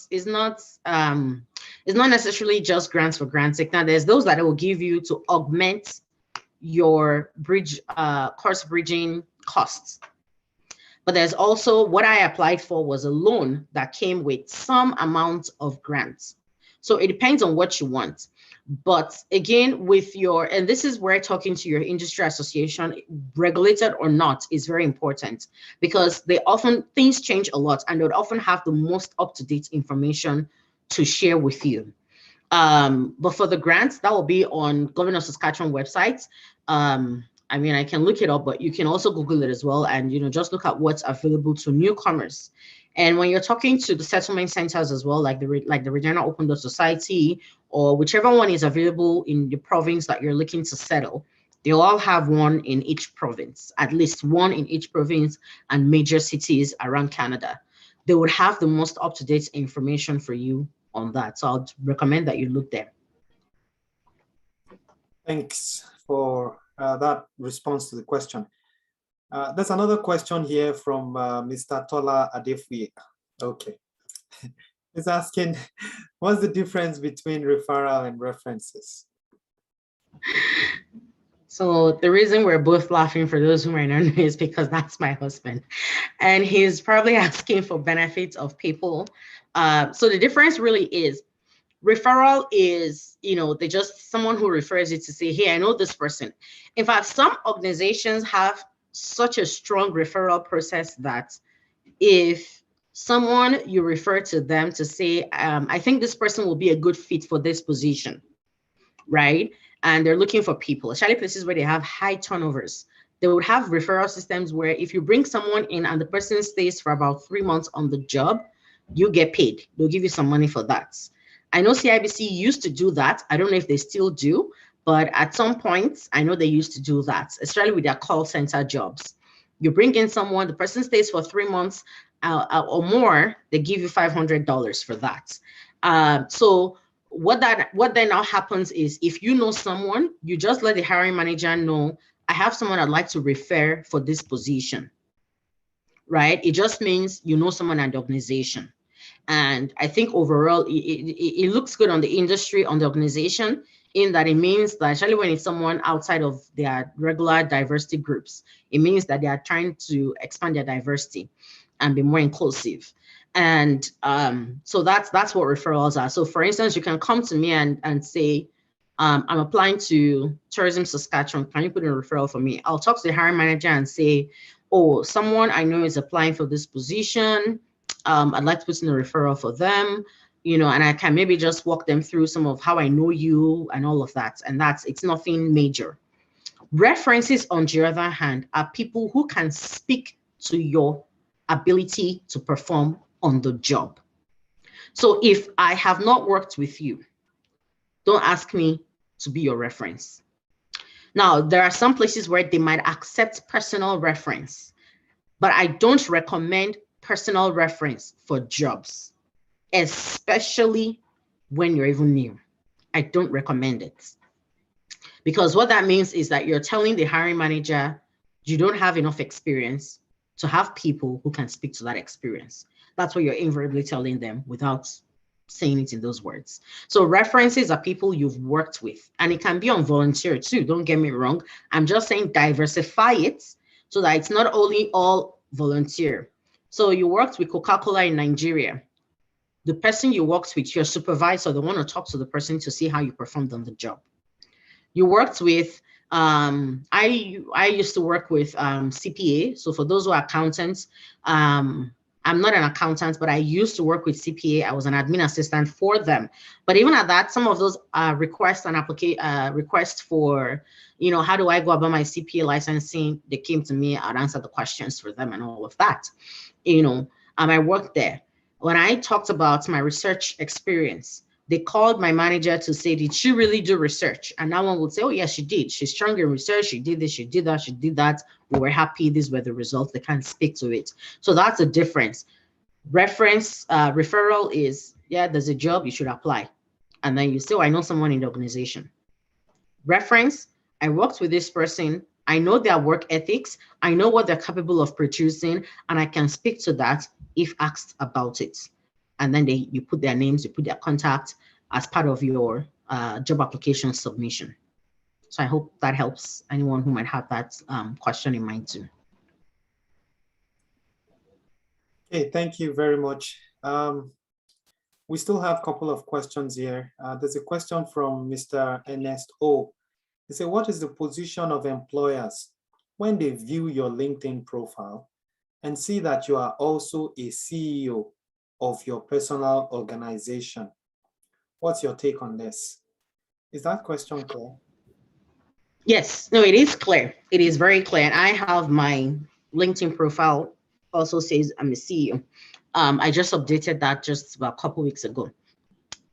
Speaker 2: necessarily just grants for grants sake. Now there's those that it will give you to augment your course bridging costs. But there's also what I applied for was a loan that came with some amount of grants. So it depends on what you want. But again, and this is where talking to your industry association, regulated or not, is very important, because things change a lot, and they would often have the most up-to-date information to share with you. But for the grants, that will be on Governor of Saskatchewan website. I mean, I can look it up, but you can also Google it as well, and just look at what's available to newcomers. And when you're talking to the settlement centers as well, like the Regina Open Door Society, or whichever one is available in the province that you're looking to settle, they'll all have one in each province, at least one in each province and major cities around Canada. They would have the most up-to-date information for you on that. So I'd recommend that you look there.
Speaker 1: Thanks for that response to the question. There's another question here from Mr. Tola Adefuye. Okay. He's asking, what's the difference between referral and references?
Speaker 2: So the reason we're both laughing, for those who might not know, is because that's my husband, and he's probably asking for benefits of people. So the difference really is, Referral is, they just someone who refers you to say, hey, I know this person. In fact, some organizations have such a strong referral process that if someone you refer to them to say, I think this person will be a good fit for this position, right? And they're looking for people, especially places where they have high turnovers. They would have referral systems where if you bring someone in and the person stays for about 3 months on the job, you get paid. They'll give you some money for that. I know CIBC used to do that. I don't know if they still do, but at some point, I know they used to do that, especially with their call center jobs. You bring in someone, the person stays for 3 months or more, they give you $500 for that. So what then now happens is if you know someone, you just let the hiring manager know, I have someone I'd like to refer for this position, right? It just means you know someone at the organization. And I think overall, it looks good on the industry, on the organization, in that it means that especially when it's someone outside of their regular diversity groups, it means that they are trying to expand their diversity and be more inclusive. And so that's what referrals are. So for instance, you can come to me and say, I'm applying to Tourism Saskatchewan. Can you put in a referral for me? I'll talk to the hiring manager and say, oh, someone I know is applying for this position. I'd like to put in a referral for them, and I can maybe just walk them through some of how I know you and all of that. And it's nothing major. References, on the other hand, are people who can speak to your ability to perform on the job. So if I have not worked with you, don't ask me to be your reference. Now, there are some places where they might accept personal reference, but I don't recommend personal reference for jobs, especially when you're even new. I don't recommend it. Because what that means is that you're telling the hiring manager you don't have enough experience to have people who can speak to that experience. That's what you're invariably telling them without saying it in those words. So references are people you've worked with, and it can be on volunteer too. Don't get me wrong. I'm just saying diversify it so that it's not only all volunteer. So you worked with Coca-Cola in Nigeria. The person you worked with, your supervisor, they want to talk to the person to see how you performed on the job. You worked with, I used to work with CPA. So for those who are accountants, I'm not an accountant, but I used to work with CPA. I was an admin assistant for them. But even at that, some of those requests for, how do I go about my CPA licensing? They came to me, I'd answer the questions for them and all of that. I worked there. When I talked about my research experience, they called my manager to say, did she really do research? And that one would say, oh, yes, she did. She's strong in research. She did this, she did that, she did that. We were happy. These were the results. They can't speak to it. So that's a difference. Referral is, yeah, there's a job, you should apply. And then you say, oh, I know someone in the organization. Reference, I worked with this person. I know their work ethics. I know what they're capable of producing, and I can speak to that if asked about it. And then you put their names, you put their contact as part of your job application submission. So I hope that helps anyone who might have that question in mind too.
Speaker 1: Okay, thank you very much. We still have a couple of questions here. There's a question from Mr. Ernest O. He said, what is the position of employers when they view your LinkedIn profile and see that you are also a CEO of your personal organization? What's your take on this? Is that question clear?
Speaker 2: Yes, no, it is clear. It is very clear. And I have my LinkedIn profile also says I'm a CEO. I just updated that just about a couple weeks ago.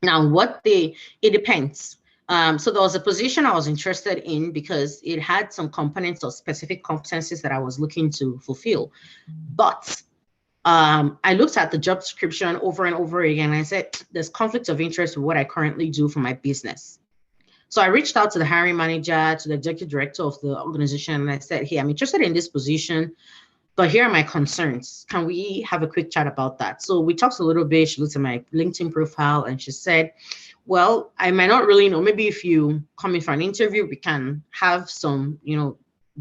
Speaker 2: Now, it depends. So there was a position I was interested in because it had some components or specific competencies that I was looking to fulfill. But I looked at the job description over and over again, and I said, there's conflict of interest with what I currently do for my business. So I reached out to the hiring manager, to the executive director of the organization, and I said, hey, I'm interested in this position, but here are my concerns. Can we have a quick chat about that? So we talked a little bit. She looked at my LinkedIn profile and she said, well, I might not really know. Maybe if you come in for an interview, we can have some,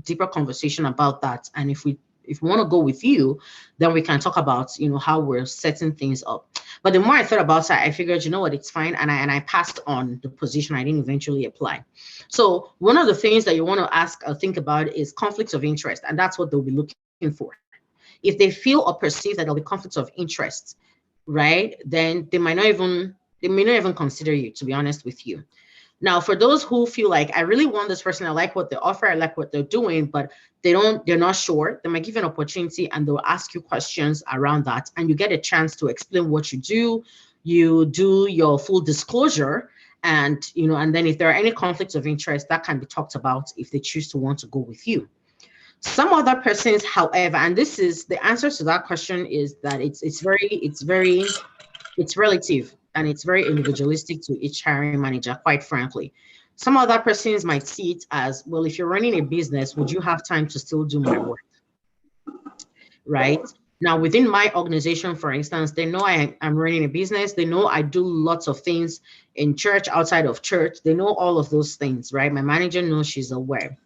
Speaker 2: deeper conversation about that. And if we want to go with you, then we can talk about, how we're setting things up. But the more I thought about it, I figured, you know what, it's fine. And I passed on the position. I didn't eventually apply. So one of the things that you want to ask or think about is conflicts of interest. And that's what they'll be looking for. If they feel or perceive that there'll be conflicts of interest, right, then they may not even consider you, to be honest with you. Now, for those who feel like, I really want this person, I like what they offer, I like what they're doing, but they're not sure, they might give you an opportunity and they'll ask you questions around that. And you get a chance to explain what you do your full disclosure, and, and then if there are any conflicts of interest, that can be talked about if they choose to want to go with you. Some other persons, however, and this is the answer to that question, is that it's relative and it's very individualistic to each hiring manager, quite frankly. Some other persons might see it as, well, if you're running a business, would you have time to still do my work? Right? Now, within my organization, for instance, they know I'm running a business. They know I do lots of things in church, outside of church. They know all of those things, right? My manager knows, she's aware.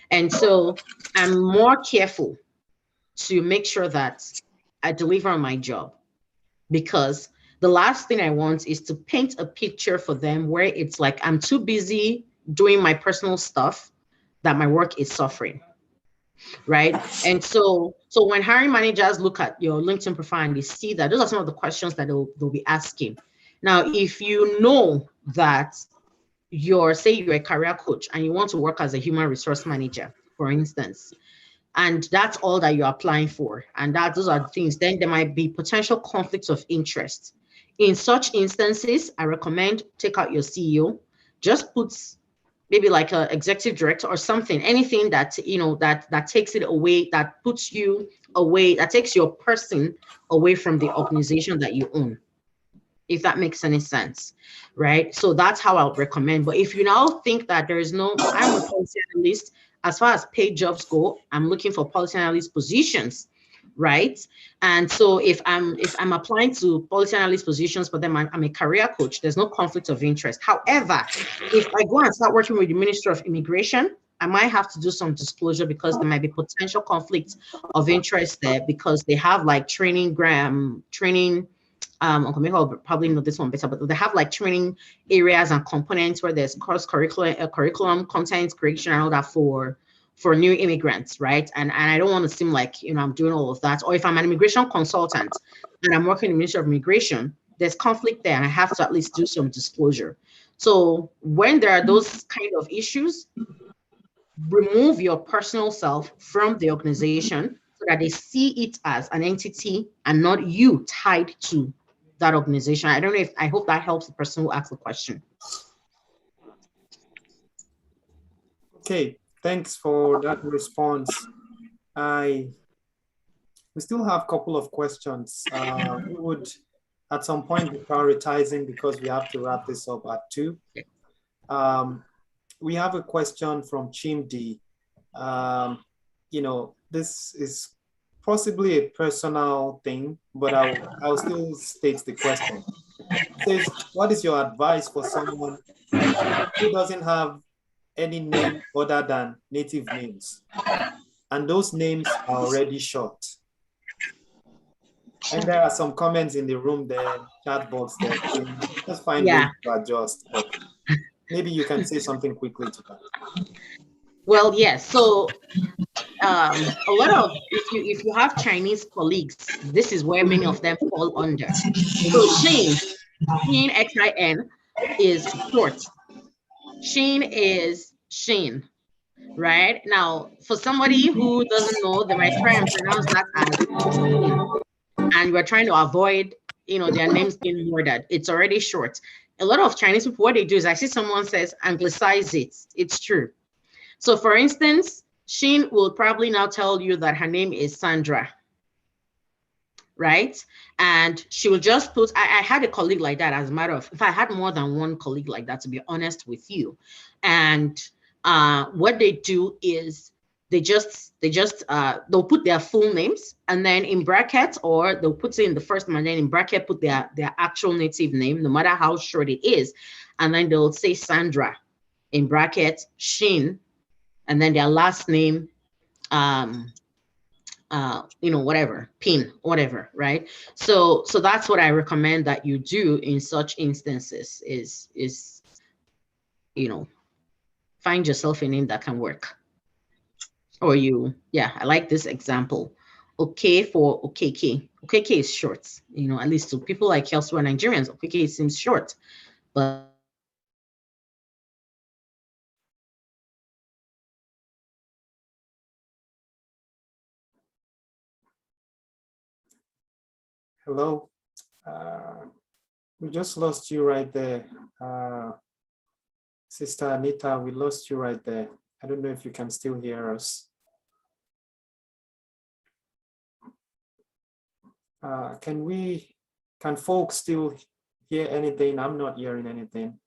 Speaker 2: And so I'm more careful to make sure that I deliver on my job, because the last thing I want is to paint a picture for them where it's like I'm too busy doing my personal stuff that my work is suffering, right? And so when hiring managers look at your LinkedIn profile and they see that, those are some of the questions that they'll be asking. Now, if you know that say you're a career coach and you want to work as a human resource manager, for instance, and that's all that you're applying for, and those are the things, then there might be potential conflicts of interest. In such instances, I recommend take out your CEO, just put maybe like an executive director or something, anything that, that takes it away, that puts you away, that takes your person away from the organization that you own, if that makes any sense, right? So that's how I'll recommend. But if you now think that there is no, I'm a policy analyst, as far as paid jobs go, I'm looking for policy analyst positions, right? And so if I'm applying to policy analyst positions, but then I'm a career coach, there's no conflict of interest. However, if I go and start working with the Ministry of Immigration, I might have to do some disclosure, because there might be potential conflicts of interest there, because they have like training. Uncle Michael will probably know this one better, but they have like training areas and components where there's curriculum content creation and all that for new immigrants, right? And I don't want to seem like, I'm doing all of that. Or if I'm an immigration consultant and I'm working in the Ministry of Immigration, there's conflict there and I have to at least do some disclosure. So when there are those kind of issues, remove your personal self from the organization so that they see it as an entity and not you tied to that organization. I hope that helps the person who asked the question.
Speaker 1: Okay, thanks for that response. We still have a couple of questions. We would at some point be prioritizing, because we have to wrap this up at 2. We have a question from Chimdi. This is possibly a personal thing, but I'll still state the question. It says, what is your advice for someone who doesn't have any name other than native names, and those names are already short? And there are some comments in the room there, chat box there. Just find ways to adjust. But maybe you can say something quickly to that.
Speaker 2: Well, yes. So a lot of, if you have Chinese colleagues, this is where many of them fall under. So Xin, Xin, is short. Xin is Xin, right? Now, for somebody who doesn't know, they might try and pronounce that as Xin. And we're trying to avoid, their names being murdered. It's already short. A lot of Chinese people, what they do is, I see someone says, anglicize it. It's true. So for instance, Xin will probably now tell you that her name is Sandra, right? And she will just put, I had a colleague like that, as a matter of, if I had more than one colleague like that, to be honest with you. And what they do is they'll put their full names, and then in brackets, or they'll put it in the first name and then in bracket put their actual native name, no matter how short it is. And then they'll say Sandra, in brackets, Xin, and then their last name, whatever, pin, whatever, right? So that's what I recommend that you do in such instances is find yourself a name that can work. Or I like this example. Okay for OKK. OKK is short, at least to people like elsewhere Nigerians, OKK seems short, but
Speaker 1: Hello. We just lost you right there. Sister Anita, we lost you right there. I don't know if you can still hear us. Can folks still hear anything? I'm not hearing anything.